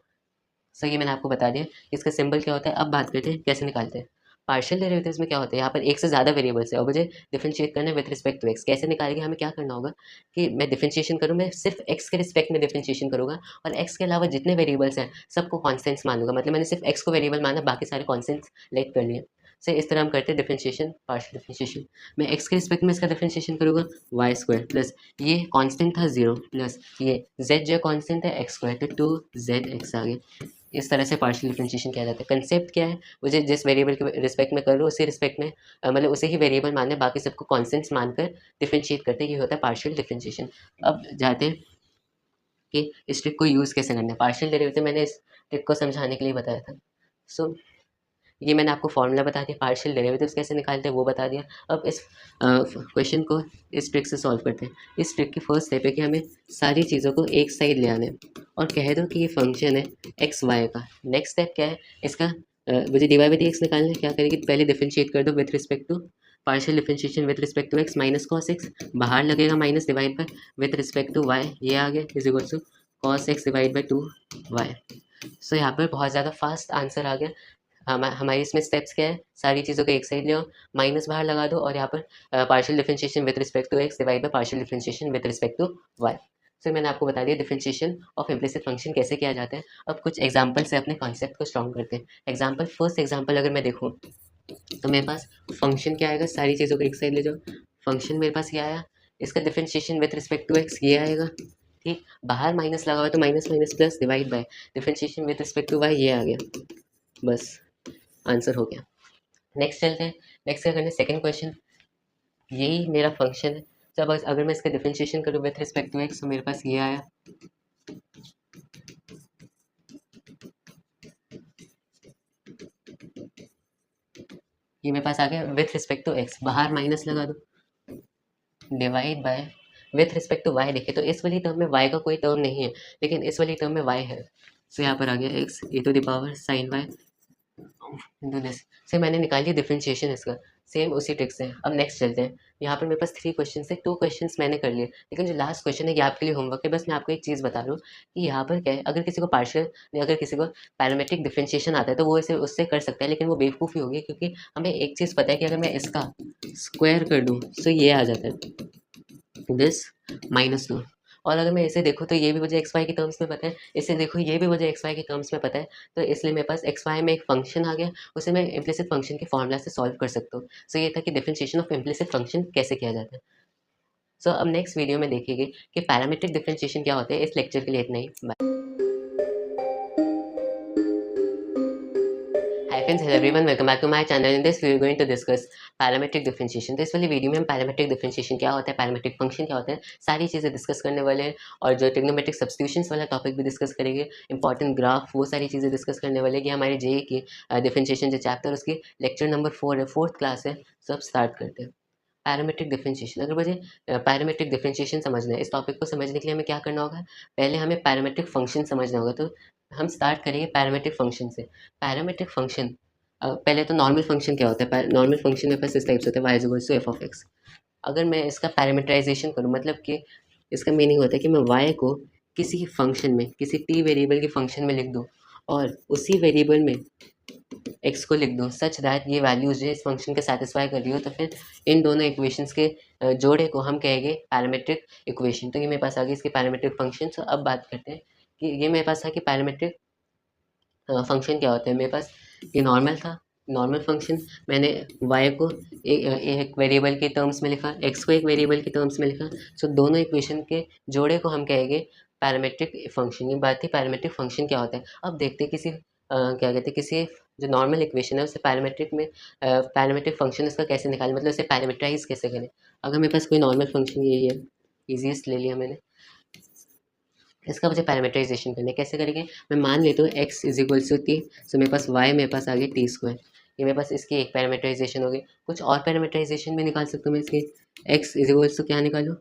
सो ये मैंने आपको बता दिया इसका सिंबल क्या होता है। अब बात करते हैं कैसे निकालते हैं। पार्शियल डेरिवेटिव्स में क्या होता है, यहाँ पर एक से ज़्यादा वेरिएबल्स है और मुझे डिफरेंशिएट करना है विद रिस्पेक्ट टू एक्स। कैसे निकालेंगे, हमें क्या करना होगा कि मैं डिफरेंशिएशन करूँ, मैं सिर्फ एक्स के रिस्पेक्ट में डिफरेंशिएशन करूँगा, और एक्स के अलावा जितने वेरिएबल्स हैं सबको कॉन्स्टेंट्स मानूंगा। मतलब मैंने सिर्फ एक्स को वेरिएबल माना, बाकी सारे कॉन्स्टेंट्स लेट कर लिए। से इस तरह हम करते हैं डिफरेंशिएशन, पार्शियल डिफरेंशिएशन। मैं एक्स के रिस्पेक्ट में इसका डिफरेंशिएशन करूँगा वाई स्क्वायर प्लस ये कांस्टेंट था 0 प्लस ये जेड जो कांस्टेंट है एक्स स्क्वायर, तो 2zx आ गया। इस तरह से पार्शियल डिफरेंशिएशन किया जाता है। कंसेप्ट क्या है, मुझे जिस वेरिएबल के रिस्पेक्ट में कर रहा हूँ उसी रिस्पेक्ट में मतलब उसे ही वेरिएबल मानना है, बाकी सबको कॉन्स्टेंट्स मानकर डिफरेंशिएट करते हैं, ये होता है पार्शियल डिफरेंशिएशन। अब जाते हैं कि इस ट्रिक को यूज़ कैसे करना है। पार्शियल डेरिवेटिव मैंने इस ट्रिक को समझाने के लिए बताया था। सो ये मैंने आपको फॉर्मूला बता दिया, पार्शियल डेरिवेटिव्स कैसे निकालते हैं वो बता दिया। अब इस क्वेश्चन को इस ट्रिक से सॉल्व करते हैं। इस ट्रिक की फर्स्ट स्टेप है कि हमें सारी चीज़ों को एक साइड ले आने और कह दो कि ये फंक्शन है एक्स वाई का। नेक्स्ट स्टेप क्या है इसका, मुझे d y by d x निकालना है। क्या करेगी, पहले डिफरेंशिएट कर दो with respect to partial differentiation with respect to x minus cos x, बाहर लगेगा minus divide by with respect to y, ये आ गया is equal to cos x divide by 2y। So यहाँ पर बहुत ज़्यादा फास्ट आंसर आ गया। हमारी इसमें स्टेप्स क्या है, सारी चीज़ों को एक साइड ले आओ, माइनस बाहर लगा दो और यहाँ पर partial differentiation with respect to x divide by partial differentiation with respect to y. So मैंने आपको बता दिया डिफरेंशिएशन ऑफ इम्प्लिसिट फंक्शन कैसे किया जाता है। अब कुछ एग्जांपल से अपने कॉन्सेप्ट को स्ट्रॉन्ग करते हैं। एग्जांपल, फर्स्ट एग्जांपल अगर मैं देखूँ तो मेरे पास फंक्शन क्या आएगा, सारी चीज़ों को एक साइड ले जाओ, फंक्शन मेरे पास क्या आया, इसका differentiation with respect to x ये आएगा, ठीक। बाहर माइनस लगा हुआ तो minus minus plus divide by differentiation with respect to y, ये आ गया, बस आंसर हो गया। नेक्स्ट चलते हैं, नेक्स्ट क्या करना है, सेकंड क्वेश्चन। यही मेरा फंक्शन है, जब अगर मैं इसका डिफरेंशिएशन करूँ विथ रिस्पेक्ट टू एक्स तो मेरे पास ये आया, ये मेरे पास आ गया विथ रिस्पेक्ट टू एक्स, बाहर माइनस लगा दो divide by with respect to y. देखिए तो इस वाली टर्म में वाई का कोई टर्म नहीं है, लेकिन इस वाली टर्म में वाई है, तो यहाँ पर आ गया x a to the power sine y into this. से मैंने निकाल लिया डिफरेंशिएशन इसका, सेम उसी ट्रिक से। अब नेक्स्ट चलते हैं, यहाँ पर मेरे पास 3 क्वेश्चन है, 2 क्वेश्चन मैंने कर लिए, लेकिन जो लास्ट क्वेश्चन है ये आपके लिए होमवर्क है। बस मैं आपको एक चीज़ बता रहा हूँ कि यहाँ पर क्या है, अगर किसी को पार्शियल या अगर किसी को पैरामेट्रिक डिफरेंशिएशन आता है तो वो इसे उससे कर सकता है, लेकिन वो बेवकूफ़ी होगी, क्योंकि हमें एक चीज़ पता है कि अगर मैं इसका स्क्वायर कर दूँ तो ये आ जाता है दिस -2, और अगर मैं इसे देखूँ तो ये भी मुझे एक्स वाई के टर्म्स में पता है, इसे देखो ये भी मुझे एक्स वाई के टर्म्स में पता है, तो इसलिए मेरे पास एक्स वाई में एक फंक्शन आ गया, उसे मैं इम्प्लिसिट फंक्शन के फॉर्मूला से सॉल्व कर सकता हूँ। सो ये था कि डिफरेंशिएशन ऑफ इम्प्लिसिट फंक्शन कैसे किया जाता है। सो अब नेक्स्ट वीडियो में देखेंगे कि पैरामीट्रिक डिफरेंशिएशन क्या होता है। इस लेक्चर के लिए इतना ही, bye. Hi friends, hello everyone, welcome back to my channel. In this we are going to discuss parametric differentiation। तो इस वाली वीडियो में हम पैरामेट्रिक डिफरेंशिएशन क्या होता है, पैरामेट्रिक फंक्शन क्या होता है, सारी चीज़ें डिस्कस करने वाले हैं, और जो ट्रिग्नोमेट्रिक सब्स्टिट्यूशंस वाला टॉपिक भी डिस्कस करेंगे, इंपॉर्टेंट ग्राफ, वो सारी चीज़ें डिस्कस करने वाले हैं कि हमारे जेई की डिफरेंशिएशन जो चैप्टर उसकी लेक्चर नंबर 4 है, 4th क्लास है। सो अब स्टार्ट करते हैं पैरामेट्रिक डिफरेंशिएशन। अगर मुझे पैरामेट्रिक डिफरेंशिएशन समझना है, इस टॉपिक को समझने के लिए हमें क्या करना होगा, पहले हमें पैरामेट्रिक फंक्शन समझना होगा। तो हम स्टार्ट करेंगे पैरामेट्रिक फंक्शन से। पैरामेट्रिक फंक्शन, पहले तो नॉर्मल फंक्शन क्या होता है, नॉर्मल फंक्शन मेरे पास इस टाइप से होता है, y is equal to f of x. अगर मैं इसका पैरामीटराइजेशन करूँ, मतलब कि इसका मीनिंग होता है कि मैं वाई को किसी फंक्शन में, किसी टी वेरिएबल के फंक्शन में लिख दूँ और उसी वेरिएबल में एक्स को लिख दो सच दैट ये वैल्यूज जो इस फंक्शन के सेटिस्फाई कर रही हो, तो फिर इन दोनों इक्वेशंस के जोड़े को हम कहेंगे पैरामेट्रिक इक्वेशन। तो ये मेरे पास आ गई इसके पैरामेट्रिक फंक्शन। तो अब बात करते हैं कि ये मेरे पास था कि पैरामेट्रिक फंक्शन क्या होता है। मेरे पास ये नॉर्मल था, नॉर्मल फंक्शन, मैंने y को एक वेरिएबल के टर्म्स में लिखा, x को एक वेरिएबल के टर्म्स में लिखा। सो दोनों इक्वेशन के जोड़े को हम कहेंगे पैरामेट्रिक फंक्शन। ये बात थी पैरामेट्रिक फंक्शन क्या होता है। अब देखते हैं किसी क्या कहते हैं, किसी जो नॉर्मल इक्वेशन है उसे पैरामेट्रिक में पैरामेट्रिक फंक्शन उसका कैसे निकालें, मतलब उसे पैरामीटराइज कैसे करें। अगर मेरे पास कोई नॉर्मल फंक्शन यही है, ईजीएस्ट ले लिया मैंने, इसका मुझे पैरामीटराइजेशन करना है। कैसे करेंगे, मैं मान लेता हूँ x is equals to t, so मेरे पास y मेरे पास आ गई टी स्क्वायर, ये मेरे पास इसकी एक पैरामीटराइजेशन हो गई। कुछ और पैरामीटराइजेशन भी निकाल सकता हूँ मैं इसके, x इज इक्वल्स टू क्या निकालूँ,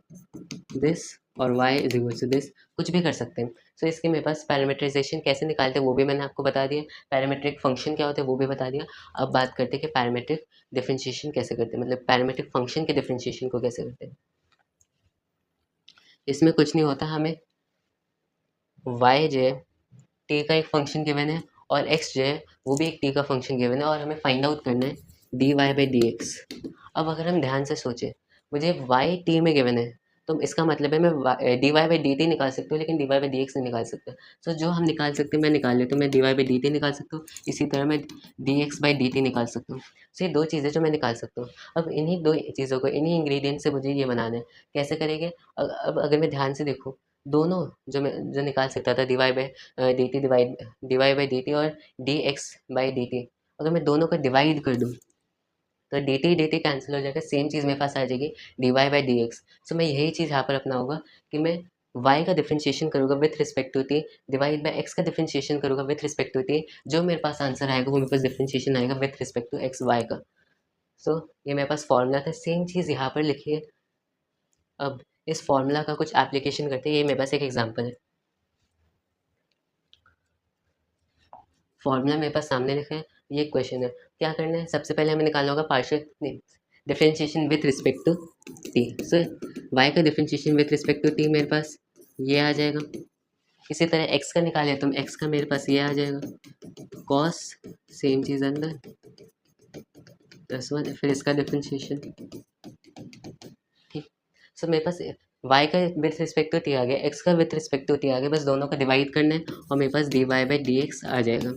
दिस, और y is equals to this, कुछ भी कर सकते हैं। सो इसके मेरे पास पैरामीटराइजेशन कैसे निकालते हैं वो भी मैंने आपको बता दिया, पैरामेट्रिक फंक्शन क्या होता है वो भी बता दिया। अब बात करते हैं कि पैरामेट्रिक डिफरेंशिएशन कैसे करते हैं, मतलब पैरामेट्रिक फंक्शन के डिफरेंशिएशन को कैसे करते हैं। इसमें कुछ नहीं होता, हमें y जो है टी का एक फंक्शन गिवन है और x जो है वो भी एक टी का फंक्शन गिवन है, और हमें फाइंड आउट करना है dy बाई डी एक्स। अब अगर हम ध्यान से सोचें, मुझे y टी में गिवन है तो इसका मतलब है मैं d y by d t निकाल सकता हूँ, लेकिन d y by d x नहीं निकाल सकता। तो जो हम निकाल सकते हैं मैं निकाल लेता हूँ। मैं d y by d t निकाल सकता हूँ, इसी तरह मैं d x by d t निकाल सकता हूँ। तो ये दो चीज़ें जो मैं निकाल सकता हूँ। अब इन्हीं दो चीज़ों को, इन्हीं इंग्रेडिएंट से मुझे ये बनाना है। कैसे करेंगे? अब अगर मैं ध्यान से देखूँ, दोनों जो निकाल सकता था, d y by d t d y by d t और d x by d t, अगर मैं दोनों को डिवाइड कर दूँ तो डी टी कैंसिल हो जाएगा, सेम चीज़ मेरे पास आ जाएगी d y by d x. So मैं यही चीज़ यहाँ पर अपनाऊंगा कि मैं y का डिफरेंशिएशन करूँगा with respect to t, divide by x का डिफरेंशिएशन करूँगा विथ रिस्पेक्ट टू टी। जो मेरे पास आंसर आएगा वो मेरे पास डिफरेंशिएशन आएगा with respect to x y का। सो ये मेरे पास फॉर्मूला था, सेम चीज़ यहाँ पर लिखिए। अब इस फॉर्मूला का कुछ एप्लीकेशन करते हैं। ये मेरे पास एक एग्जाम्पल है, फॉर्मूला मेरे पास सामने लिखा है, ये क्वेश्चन है। क्या करना है? सबसे पहले हमें निकालना होगा partial differentiation with respect to t. So y का differentiation with respect to t मेरे पास ये आ जाएगा। इसी तरह एक्स का निकाले तो एक्स का मेरे पास ये आ जाएगा, कॉस सेम चीज़ अंदर प्लस वन, फिर इसका डिफरेंशिएशन। ठीक, सो मेरे पास y का विथ रिस्पेक्ट टू टी आ गया, x का विथ रिस्पेक्ट टू टी आ गया, बस दोनों का डिवाइड करना है और मेरे पास d y by d x आ जाएगा।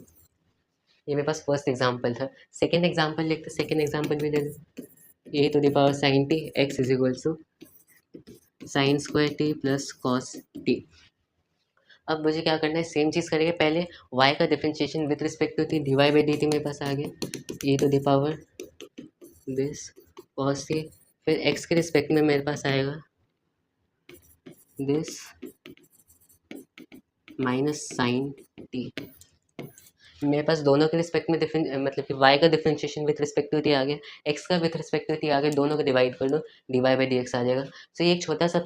ये मेरे पास फर्स्ट एग्जाम्पल था। सेकेंड एग्जाम्पल लिखते, सेकेंड एग्जाम्पल भी दे दो। A to the power sine t x is equal to sine square t plus cos t. अब मुझे क्या करना है? सेम चीज़ करेंगे। पहले y का differentiation with respect to t d y by d t मेरे पास आ गया, a to the power this cos t, फिर x के रिस्पेक्ट में मेरे पास आएगा दिस माइनस साइन टी। मेरे पास दोनों के रिस्पेक्ट में मतलब कि y का differentiation with respect to t आ गया, x का विथ रिस्पेक्ट टू टी आ गया, दोनों को डिवाइड कर दो, d y by d x आ जाएगा। तो ये एक छोटा सा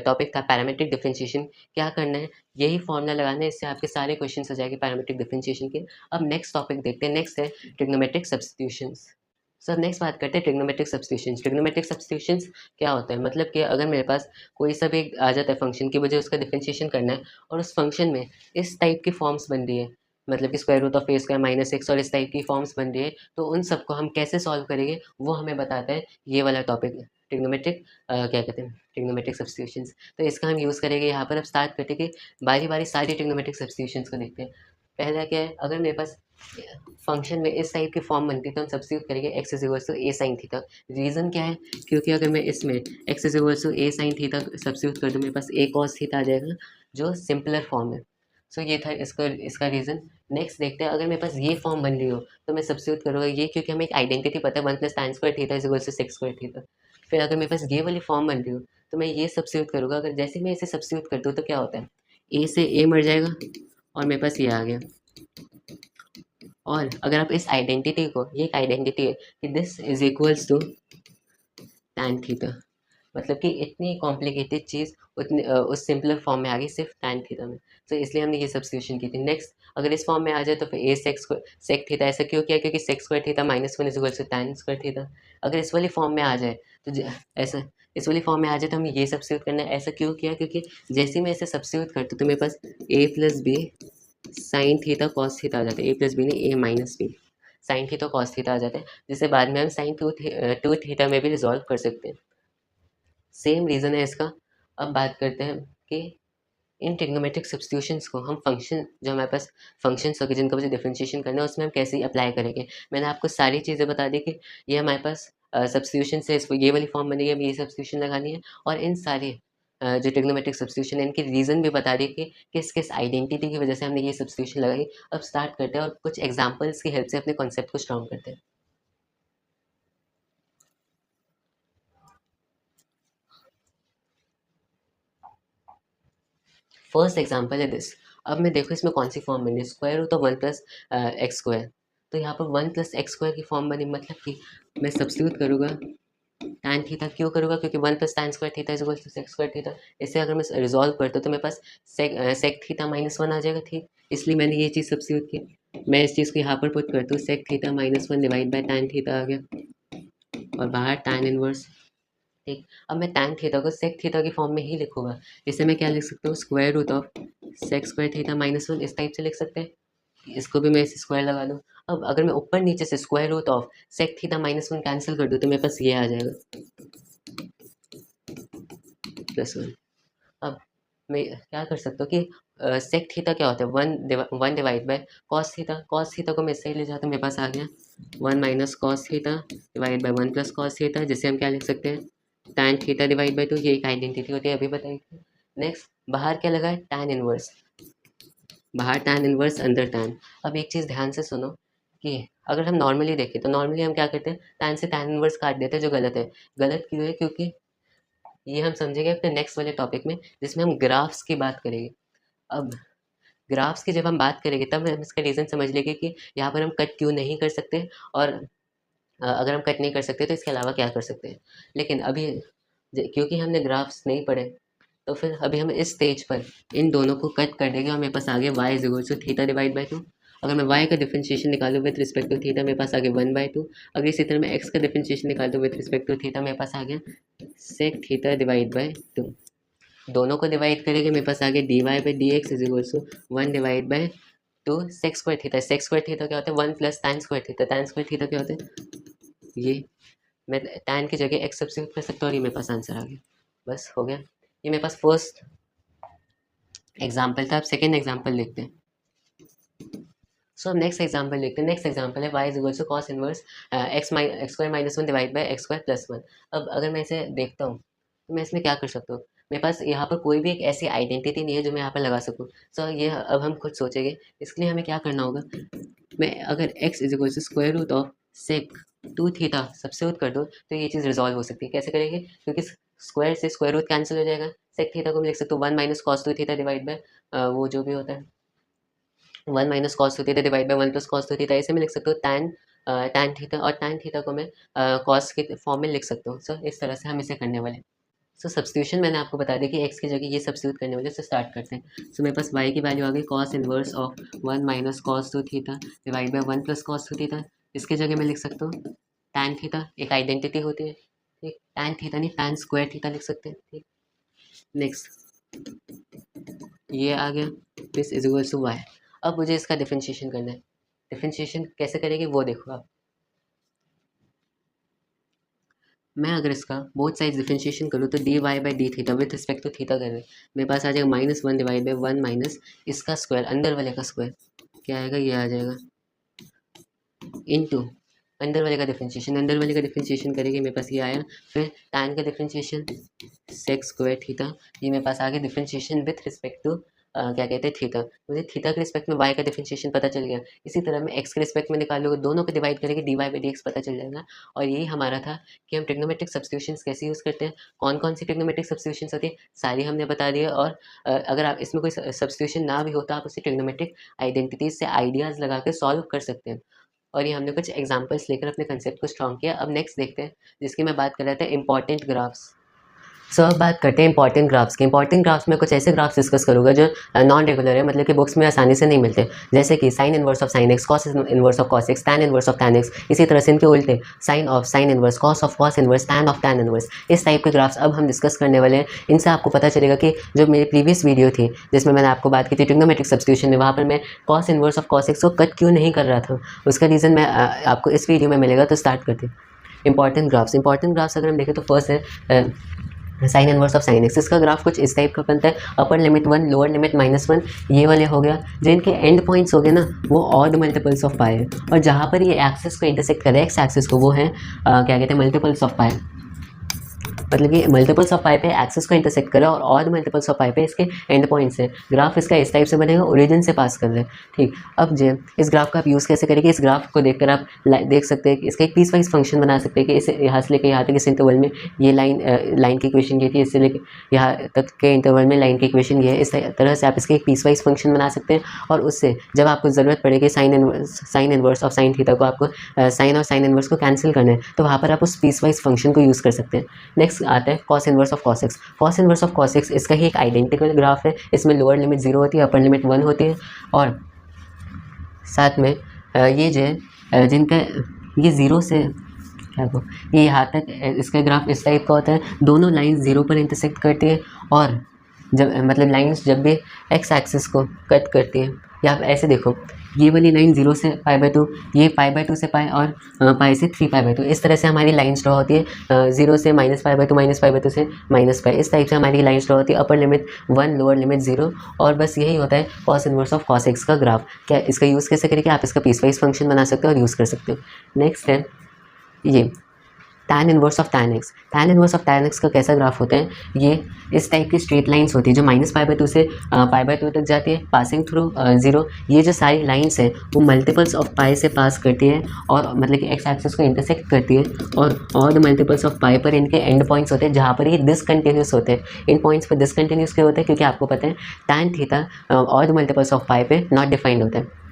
टॉपिक था, पैरामेट्रिक डिफरेंशिएशन। क्या करना है? यही फॉर्मूला लगाना है, इससे आपके सारे क्वेश्चन हो जाएंगे पैरामेट्रिक डिफरेंशिएशन के। अब नेक्स्ट टॉपिक देखते हैं। नेक्स्ट है ट्रिग्नोमेट्रिक सब्स्टिट्यूशंस। सर नेक्स्ट बात करते हैं ट्रिग्नोमेट्रिक सब्स्टिट्यूशंस। ट्रिग्नोमेट्रिक सब्स्टिट्यूशंस क्या होता है? मतलब कि अगर मेरे पास कोई सा भी आ जाता है फंक्शन की, मुझे उसका डिफरेंशिएशन करना है और उस फंक्शन में इस टाइप की फॉर्म्स बन रही है, मतलब कि square root of a square minus x और इस टाइप की फॉर्म्स बन रही है, तो उन सबको हम कैसे सॉल्व करेंगे वो हमें बताता है ये वाला टॉपिक, ट्रिग्नोमेट्रिक क्या कहते हैं, ट्रिग्नोमेट्रिक सब्स्टिट्यूशंस। तो इसका हम यूज़ करेंगे यहाँ पर। अब स्टार्ट करते हैं कि बारी बारी सारी ट्रिग्नोमेट्रिक सब्स्टिट्यूशंस को देखते हैं। पहला क्या है? अगर मेरे पास फंक्शन में इस टाइप की फॉर्म बनती है तो हम सब्स्टिट्यूट करेंगे x is equal to a sine theta. Reason क्या है? क्योंकि अगर मैं इसमें x is equal to a sine theta substitute कर दूँ, मेरे पास ए कॉस थीटा आ जाएगा जो सिंपलर फॉर्म है। सो ये था इसका रीज़न। नेक्स्ट देखते हैं, अगर मेरे पास ये फॉर्म बन रही हो तो मैं सब्स्टिट्यूट करूँगा ये, क्योंकि हमें एक आइडेंटिटी पता है, one plus tan square theta is equal to sec square theta. फिर अगर मेरे पास ये वाली फॉर्म बन रही हो तो मैं ये सब्स्टिट्यूट करूँगा। अगर जैसे मैं इसे सब्स्टिट्यूट करता हूँ तो क्या होता है? ए से ए मर जाएगा और मेरे पास ये आ गया। और अगर आप इस आइडेंटिटी को, ये एक आइडेंटिटी है कि this is equals to tan theta, मतलब कि इतनी कॉम्प्लिकेटेड चीज़ उतनी उस सिंपलर फॉर्म में आ गई सिर्फ टैन थीटा में। तो इसलिए हमने ये सब्स्टिट्यूशन की थी। नेक्स्ट अगर इस फॉर्म में आ जाए तो फिर ए सेक थीटा, ऐसा क्यों किया? क्योंकि sec square theta minus one is equal to tan square theta. अगर इस वाली फॉर्म में आ जाए तो ऐसा इस वाली फॉर्म में आ जाए तो हमें ये सब्स्टिट्यूट करना है। ऐसा क्यों किया? क्योंकि जैसे ही मैं इसे सब्स्टिट्यूट करती हूँ तो मेरे पास a plus b sine theta cos theta आ जाता है। ए प्लस बी नहीं, a minus b sine theta cos theta आ जाता है, जिसे बाद में हम साइन टू थीटा में भी रिजॉल्व कर सकते हैं। सेम रीज़न है इसका। अब बात करते हैं कि इन ट्रिग्नोमेट्रिक सब्स्टिट्यूशंस को हम फंक्शन, जो हमारे पास फंक्शंस होंगे जिनका मुझे डिफरेंशिएशन करना है, उसमें हम कैसे अप्लाई करेंगे। मैंने आपको सारी चीज़ें बता दी कि ये हमारे पास सब्स्टिट्यूशन से इसको ये वाली फॉर्म बनेगी, अब ये सब्स्टिट्यूशन लगानी है। और इन सारे जो ट्रिग्नोमेट्रिक सब्स्टिट्यूशन है इनकी रीज़न भी बता दी कि किस किस आइडेंटिटी की वजह से हमने ये सब्स्टिट्यूशन लगाई। अब स्टार्ट करते हैं और कुछ एग्जाम्पल्स की हेल्प से अपने कॉन्सेप्ट को स्ट्रॉन्ग करते हैं। फर्स्ट एग्जांपल है दिस। अब मैं देखो इसमें कौन सी फॉर्म बनी है, square root of one plus x square. तो यहाँ पर वन प्लस एक्स स्क्वायर की फॉर्म बनी, मतलब कि मैं सब्स्टिट्यूट करूँगा टैन थीटा। क्यों करूँगा? क्योंकि one plus tan square theta is equal to sec square theta. इसे अगर मैं रिजॉल्व करता हूँ तो मेरे पास सेक थीटा माइनस वन आ जाएगा। ठीक, इसलिए मैंने ये चीज़ सब्स्टिट्यूट की। मैं इस चीज़ को यहाँ पर पुट करता हूँ, sec theta minus one divide by tan theta आ गया और बाहर टैन इनवर्स। ठीक, अब मैं टैन थीटा को सेक थीटा की फॉर्म में ही लिखूंगा। इसे मैं क्या लिख सकता हूँ? Square root of sec square theta minus one, इस टाइप से लिख सकते हैं। इसको भी मैं इसे स्क्वायर लगा दूँ। अब अगर मैं ऊपर नीचे से square root of sec theta minus one cancel कर दूँ तो मेरे पास ये आ जाएगा। +1। अब मैं क्या कर सकता हूँ कि सेक थीटा क्या होता है, 1 divide by cos theta. Cos theta को मैं इससे ही ले जाता हूँ, मेरे पास आ गया 1 minus cos theta divide by 1 plus cos theta, जिसे हम क्या लिख सकते हैं, टैन थीटा डिवाइड बाय 2। ये एक आइडेंटिटी होती है, अभी बताई थी। नेक्स्ट बाहर क्या लगा है, टैन इनवर्स, बाहर टैन इनवर्स अंदर टैन। अब एक चीज़ ध्यान से सुनो कि अगर हम नॉर्मली देखें तो नॉर्मली हम क्या करते हैं, टैन से टैन इनवर्स काट देते हैं, जो गलत है। गलत क्यों है, क्योंकि ये हम समझेंगे अपने नेक्स्ट वाले टॉपिक में, जिसमें हम ग्राफ्स की बात करेंगे। अब ग्राफ्स की जब हम बात करेंगे तब हम इसका रीज़न समझ लेंगे कि यहाँ पर हम कट क्यों नहीं कर सकते, और अगर हम कट नहीं कर सकते तो इसके अलावा क्या कर सकते हैं। लेकिन अभी क्योंकि हमने ग्राफ्स नहीं पढ़े, तो फिर अभी हम इस स्टेज पर इन दोनों को कट कर देंगे और मेरे पास आगे y is equal to theta divide by 2। अगर मैं y का डिफरेंशिएशन निकालूँ विद रिस्पेक्ट टू थीटा, मेरे पास आ गया 1/2। अगर इसी तरह मैं x का डिफरेंशिएशन निकालूँ विद रिस्पेक्ट टू थीटा, मेरे पास आ गया सेक थीटा डिवाइड बाई 2। दोनों को डिवाइड करेंगे, मेरे पास आ गया dy by d x is equal to 1 divide by 2 sec square theta. Sec square theta क्या होता है, 1 plus tan square theta. Tan square theta क्या होता है, ये मैं टैन की जगह x सब्स्टिट्यूट कर सकता हूँ और ये मेरे पास आंसर आ गया। बस हो गया, ये मेरे पास फर्स्ट एग्जाम्पल था। अब सेकेंड एग्जाम्पल देखते हैं। सो अब नेक्स्ट एग्जाम्पल देखते हैं। नेक्स्ट एग्जाम्पल है y is equal to cos inverse x square minus 1 divide by x square plus 1। अब अगर मैं इसे देखता हूँ तो मैं इसमें क्या कर सकता हूँ, मेरे पास यहाँ पर कोई भी एक ऐसी आइडेंटिटी नहीं है जो मैं यहाँ पर लगा सकूँ। सो ये अब हम खुद सोचेंगे, इसके लिए हमें क्या करना होगा, मैं अगर x is equal to square root of sec 2 theta substitute कर दूँ तो ये चीज़ रिजॉल्व हो सकती है। कैसे करेंगे, क्योंकि स्क्वायर से स्क्वायर रूट कैंसिल हो जाएगा। सेक थीटा को मैं लिख सकता हूँ 1 minus cos 2 theta divide by वो जो भी होता है 1 minus cos 2 theta divide by 1 plus cos 2 theta. ऐसे मैं लिख सकता हूँ टैन थीटा, और टैन थीटा को मैं कॉस के फॉर्म में लिख सकता हूँ। सो इस तरह से हम इसे करने वाले हैं। सो सब्स्टिट्यूशन मैंने आपको बता दिया कि x की जगह ये सब्स्टिट्यूट करने वाले, से स्टार्ट करते हैं। सो मेरे पास y की वैल्यू आ गई cos inverse of 1 minus cos 2 theta divide by 1 plus cos 2 theta. इसके जगह मैं लिख सकता हूँ टैन थीटा, एक आइडेंटिटी होती है, ठीक, टैन थीटा नहीं टैन स्क्वायर थीटा लिख सकते हैं, ठीक। नेक्स्ट ये आ गया this is equal to y। अब मुझे इसका डिफरेंशिएशन करना है। डिफरेंशिएशन कैसे करेंगे वो देखो आप। मैं अगर इसका बोथ साइड डिफरेंशिएशन करूँ तो d y by d theta with respect to theta करें, मेरे पास आ जाएगा -1 डिवाइड बाई 1 माइनस इसका स्क्वायर अंदर वाले का स्क्वायर, क्या आएगा, ये आ जाएगा इनटू अंदर वाले का डिफरेंशिएशन। अंदर वाले का डिफरेंशिएशन करेंगे, मेरे पास ये आया। फिर टैन का डिफरेंशिएशन सेक स्क्वायर थीटा, ये मेरे पास आ गया डिफरेंशिएशन विथ रिस्पेक्ट टू क्या कहते हैं थीटा। मुझे थीटा के रिस्पेक्ट में y का डिफरेंशिएशन पता चल गया। इसी तरह मैं x के रिस्पेक्ट में निकालूंगा, दोनों को डिवाइड करेंगे, dy बाई dx पता चल जाएगा। और यही हमारा था कि हम ट्रिग्नोमेट्रिक सब्स्टिट्यूशंस कैसे यूज़ करते हैं, कौन कौन सी ट्रिग्नोमेट्रिक सब्स्टिट्यूशंस होती है, सारी हमने बता दिया। और अगर आप इसमें कोई सब्स्टिट्यूशन ना भी होता, आप उसे ट्रिग्नोमेट्रिक आइडेंटिटीज से आइडियाज़ लगा कर सॉल्व कर सकते हैं। और ये हमने कुछ एग्जाम्पल्स लेकर अपने कंसेप्ट को स्ट्रॉन्ग किया। अब नेक्स्ट देखते हैं, जिसकी मैं बात कर रहा था, इंपॉर्टेंट ग्राफ्स। सो अब बात करते हैं इंपॉर्टेंट ग्राफ्स की। इंपॉर्टेंट ग्राफ्स में कुछ ऐसे ग्राफ्स डिस्कस करूँगा जो नॉन रेगुलर है, मतलब कि बुक्स में आसानी से नहीं मिलते, जैसे कि sine inverse of sine x, cos inverse of cos x, tan inverse of tan x. इसी तरह से इनके उल्टे sine of sine inverse, cos of cos inverse, tan of tan inverse. इस टाइप के ग्राफ्स अब हम डिस्कस करने वाले हैं। इनसे आपको पता चलेगा कि जो मेरी प्रीवियस वीडियो थी जिसमें मैंने आपको बात की थी ट्रिग्नोमेट्रिक सब्स्टिट्यूशन में, वहाँ पर मैं cos inverse of cos x को कट क्यों नहीं कर रहा था, उसका रीज़न मैं आपको इस वीडियो में मिलेगा। तो स्टार्ट करते हैं इंपॉर्टेंट ग्राफ्स। इंपॉर्टेंट ग्राफ्स अगर हम देखें तो फर्स्ट है sine inverse of sine x. इसका ग्राफ कुछ इस टाइप का बनता है, अपर लिमिट 1 लोअर लिमिट -1, ये वाले हो गया। जो इनके एंड पॉइंट्स हो गए ना, वो ऑड मल्टीपल्स ऑफ पाई है, और जहाँ पर ये एक्सिस को इंटरसेक्ट करे एक्स एक्सिस को, वो है क्या कहते हैं, मल्टीपल्स ऑफ पाई। मतलब कि मल्टीपल्स ऑफ पाई पे एक्सिस को इंटरसेक्ट करे और ऑड मल्टीपल्स ऑफ पाई पे इसके एंड पॉइंट्स है। ग्राफ इसका इस टाइप से बनेगा, ओरिजिन से पास कर रहे हैं, ठीक। अब जो इस ग्राफ का आप यूज़ कैसे करेंगे, इस ग्राफ को देखकर आप देख सकते हैं कि इसका एक पीस वाइज फंक्शन बना सकते हैं कि इसे यहाँ से लेकर यहाँ तक इस इंटरवल में ये लाइन की इक्वेशन ये थी, इससे लेकर यहाँ तक के इंटरवल में लाइन की इक्वेशन ये है। इस तरह से आप इसके एक पीस वाइज फंक्शन बना सकते हैं, और उससे जब आपको ज़रूरत पड़ेगी sign inverse of sine theta को, आपको साइन और साइन इनवर्स को कैंसिल करना है, तो वहाँ पर आप उस पीस वाइज फंक्शन को यूज़ कर सकते हैं। नेक्स्ट आता है cos inverse of cos x. Cos inverse of cos x इसका ही एक आइडेंटिकल ग्राफ है। इसमें लोअर लिमिट 0 होती है, अपर लिमिट 1 होती है, और साथ में ये जो है जिनका ये 0 से क्या को ये यहाँ तक, इसका ग्राफ इस टाइप का होता है। दोनों लाइन 0 पर इंटरसेक्ट करती है, और जब मतलब लाइंस जब भी एक्स एक्सिस को कट करती हैं या आप ऐसे देखो, ये वाली लाइन 0 से π/2, ये π/2 से पाई और पाई से 3π/2, इस तरह से हमारी लाइन्स ड्रॉ होती है। 0 से -π/2 से -π, इस टाइप से हमारी लाइन्स ड्रॉ होती है। अपर लिमिट 1, लोअर लिमिट 0, और बस यही होता है cos inverse of cos x का ग्राफ। क्या इसका यूज़ कैसे करेंगे, आप इसका पीसवाइज फंक्शन बना सकते हो और यूज़ कर सकते हो। नेक्स्ट है ये tan inverse of tan x। tan inverse of tan x का कैसा ग्राफ होता है, ये इस टाइप की स्ट्रेट लाइंस होती है जो -π/2 से π/2 तक जाती है, पासिंग थ्रू 0। ये जो सारी लाइंस है वो मल्टीपल्स ऑफ पाई से पास करती है और मतलब कि एक्स एक्सिस को इंटरसेक्ट करती है, और ऑल द मल्टीपल्स ऑफ पाई पर इनके एंड पॉइंट्स होते हैं जहाँ पर ये डिसकंटिन्यूस होते हैं। इन पॉइंट्स पर डिसकंटिन्यूस क्यों होते हैं, क्योंकि आपको पता है tan theta all the multiples of pi पे नॉट डिफाइंड होता है।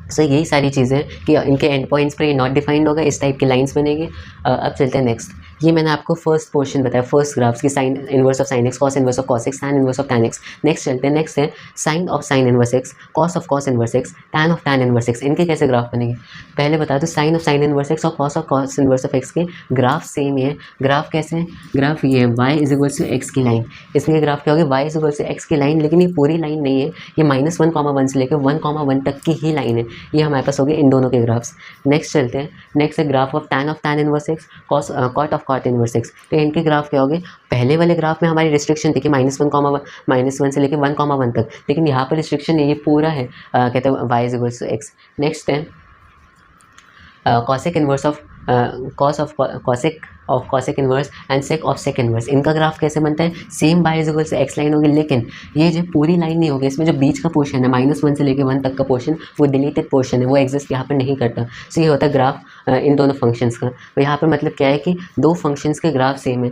सो यही सारी चीज़ें कि इनके एंड पॉइंट्स पर ये नॉट डिफाइंड होगा, इस टाइप की लाइंस बनेगी। अब चलते हैं नेक्स्ट। ये मैंने आपको फर्स्ट पोर्शन बताया, फर्स्ट ग्राफ्स की sine inverse of sine x, cos inverse of cos x, tan inverse of tan x. Next चलते हैं, नेक्स्ट है sine of sine inverse x, cos of cos inverse x, tan of tan inverse x. इनके कैसे graph बनेंगे पहले बता दो। Sine of sine inverse x और cos of cos inverse of x के ग्राफ सेम ही है। ग्राफ कैसे है, ग्राफ ये है y is equal to x की लाइन। इसमें ग्राफ क्या होगी, y is equal to x की लाइन, लेकिन ये पूरी लाइन नहीं है, ये -1,1 से लेकर 1,1 तक की ही लाइन है। ये हमारे पास हो गए इन दोनों के ग्राफ्स। नेक्स्ट चलते हैं, नेक्स्ट है graph of tan inverse x, cot of cot inverse x. तो इनके ग्राफ क्या होंगे, पहले वाले ग्राफ में हमारी रिस्ट्रिक्शन थी कि -1 से लेकर 1,1 तक, लेकिन यहाँ पर रिस्ट्रिक्शन नहीं, ये पूरा है, कहते हैं y is equal to x. Next है cosec inverse of cosec inverse and sec of sec inverse. इनका ग्राफ कैसे बनता है, same y is equal to x line होगी, लेकिन ये जो पूरी लाइन नहीं होगी, इसमें जो बीच का पोर्शन है -1 से लेकर 1 तक का पोर्शन, वो डिलीटेड पोर्शन है, वो एग्जिस्ट यहाँ पर नहीं करता। सो ये होता है ग्राफ इन दोनों फंक्शंस का। तो यहाँ पर मतलब क्या है कि दो फंक्शंस के ग्राफ सेम है,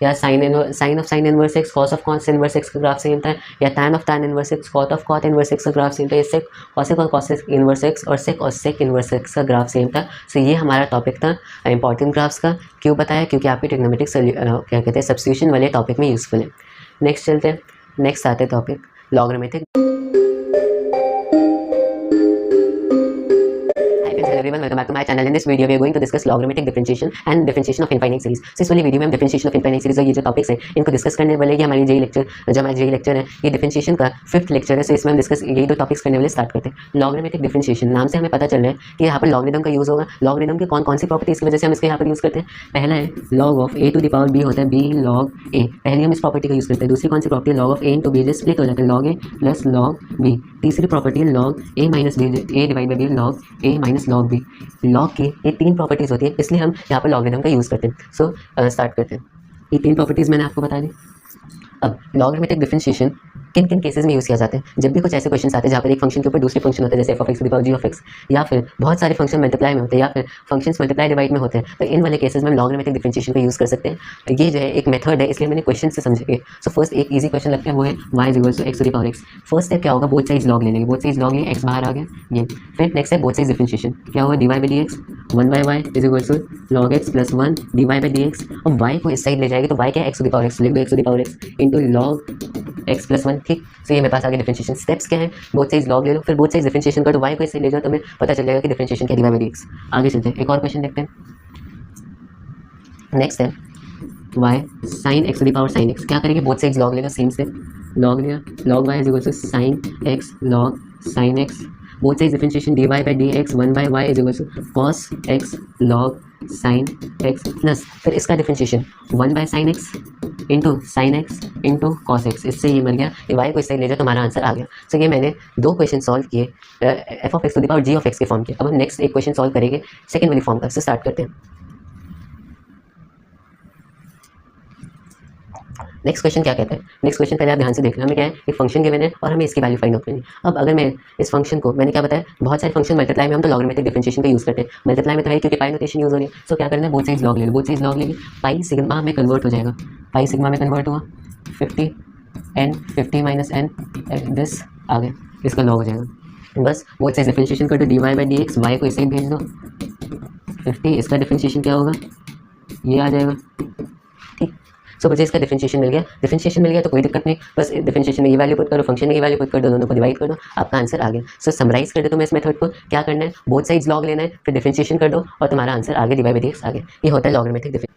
या sine of sine inverse x, cos of cos inverse x का ग्राफ सेम था, या tan of tan inverse x, cot of cot inverse x का ग्राफ सेम था, सेक कॉसेक और कॉसेक इनवर्स एक्स और sec और सेक इनवर्स एक्स का graph same था। सो ये हमारा टॉपिक था इंपॉर्टेंट ग्राफ्स का। क्यों बताया, क्योंकि आपके ट्रिग्नोमेट्रिक क्या कहते हैं सब्स्टिट्यूशन वाले टॉपिक में यूज़फुल है। नेक्स्ट चलते हैं, नेक्स्ट आते हैं topic logarithmic. everyone, welcome back to my channel. In this video we are going to discuss logarithmic differentiation and differentiation of infinite series. So इस वाली वीडियो में हम differentiation of infinite series और ये जो टॉपिक्स हैं इनको डिस्कस करने वाले। ये हमारी जेई लेक्चर, जो हमारा जेई लेक्चर है, ये डिफरेंशिएशन का 5th लेक्चर है। सो इसमें हम डिस्कस यही दो टॉपिक्स करने वाले स्टार्ट करते हैं। लॉगरिथमिक डिफरेंशिएशन नाम से हमें पता चल रहा है कि यहाँ पर लॉगरिथम का यूज़ होगा। लॉगरिथम के कौन सी प्रॉपर्टीज़ की वजह से हम इसको यहाँ पर यूज़ करते हैं, पहला है log of a to the power b होता है b log a, पहली हम इस प्रॉपर्टी का यूज़ करते हैं। दूसरी कौन सी property, log of a into b split हो जाता है log a plus log b। तीसरी प्रॉपर्टी है log a minus b, a divide by b log a minus log b। Log की ये 3 प्रॉपर्टीज़ होती है, इसलिए हम यहाँ पर लॉगरिथम का यूज़ करते हैं। सो स्टार्ट करते हैं। ये 3 प्रॉपर्टीज़ मैंने आपको बता दी। अब लॉगरिथमिक डिफरेंशिएशन किन किन केसेस में यूज़ किया जाता है, जब भी कुछ ऐसे क्वेश्चन आते हैं जहाँ पर एक फंक्शन के ऊपर दूसरे फंक्शन होते हैं, जैसे f of x to the power g of x, या फिर बहुत सारे फंक्शन मल्टीप्लाई में होते हैं, या फिर फंक्शंस मल्टीप्लाई डिवाइड में होते हैं, तो इन वाले केसेस में हम लॉगरिथमिक डिफरेंशिएशन का यूज़ कर सकते हैं। ये जो है एक मेथड है, इसलिए मैंने क्वेश्चन से समझेंगे। सो फर्स्ट एक ईजी क्वेश्चन लगता है, वो है y is equal to x to the power x. First step क्या होगा, बोथ साइड्स लॉग ले लेंगे, बोथ साइड्स लॉग, ये एक्स बाहर आ गया ये। फिर नेक्स्ट है बोथ साइड्स डिफरेंशिएशन, क्या होगा dy by dx 1/y is equal to log x plus 1 dy by dx। अब y को इस साइड ले जाएगी तो y क्या है, x to the power x, लिख दो x to the power x into log x plus 1। ठीक, सो ये मेरे पास आ गया डिफरेंशिएशन। स्टेप्स क्या है, बोथ साइड्स लॉग ले लो, फिर बोथ साइड्स डिफरेंशिएशन कर दो, y को इससे ले जाओ तो हमें पता चल जाएगा कि डिफरेंशिएशन क्या dy बाई dx। आगे चलते हैं, एक और क्वेश्चन देखते हैं। नेक्स्ट है y sin x to the power sin x। क्या करेंगे, बोथ साइड्स लॉग लेगा, सेम से लॉग लिया, log y is equal to sin x log sin x। Both sides differentiation dy by dx 1/y is equal to cos x log sin x plus फिर इसका differentiation 1/sin x into sin x into cos x। इससे ये मिल गया, ये y को इससे ले जाओ तो हमारा आंसर आ गया। सो ये मैंने 2 क्वेश्चन सॉल्व किए f of x to the power g of x के फॉर्म के। अब हम नेक्स्ट एक क्वेश्चन सॉल्व करेंगे सेकेंड वाली फॉर्म का। से स्टार्ट करते हैं। नेक्स्ट क्वेश्चन क्या कहता है, नेक्स्ट क्वेश्चन पहले आप ध्यान से देख लें। हमें क्या है, एक फंक्शन गिवन है और हमें इसकी वैल्यू फाइंड आउट करनी है। अब अगर मैं इस फंक्शन को, मैंने क्या बताया, बहुत सारे फंक्शन मल्टीप्लाई में हम तो लॉगरिथमिक डिफरेंशिएशन का यूज़ करते हैं। मल्टीप्लाई में तो है क्योंकि पाई नोटेशन यूज़ हो रही है। सो क्या करना है, बोथ साइड्स लॉग ले लो, बोथ साइड्स लॉग लेंगे, पाई सिग्मा में कन्वर्ट हो जाएगा, पाई सिग्मा में कन्वर्ट हुआ 50 माइनस n दिस आ गया, इसका लॉग हो जाएगा। बस बोथ साइड्स डिफरेंशिएशन कर दो, dy बाई dx, y को इसे भेज दो 50, इसका डिफरेंशिएशन क्या होगा, ये आ जाएगा। ठीक, सो मुझे इसका डिफरेंशिएशन मिल गया। डिफरेंशिएशन मिल गया तो कोई दिक्कत नहीं, बस डिफरेंशिएशन में ये वैल्यू पुट करो, फंक्शन में ये वैल्यू पुट कर दो, दोनों को डिवाइड कर दो, आपका आंसर आ गया। सो समराइज कर दो तुम्हें इस मेथड को, क्या करना है, बोथ साइड्स लॉग लेना है, फिर डिफरेंशिएशन कर दो और तुम्हारा आंसर आगे dy बाई dx आ गया। ये होता है लॉगरिथमिक डिफरेंशिएशन।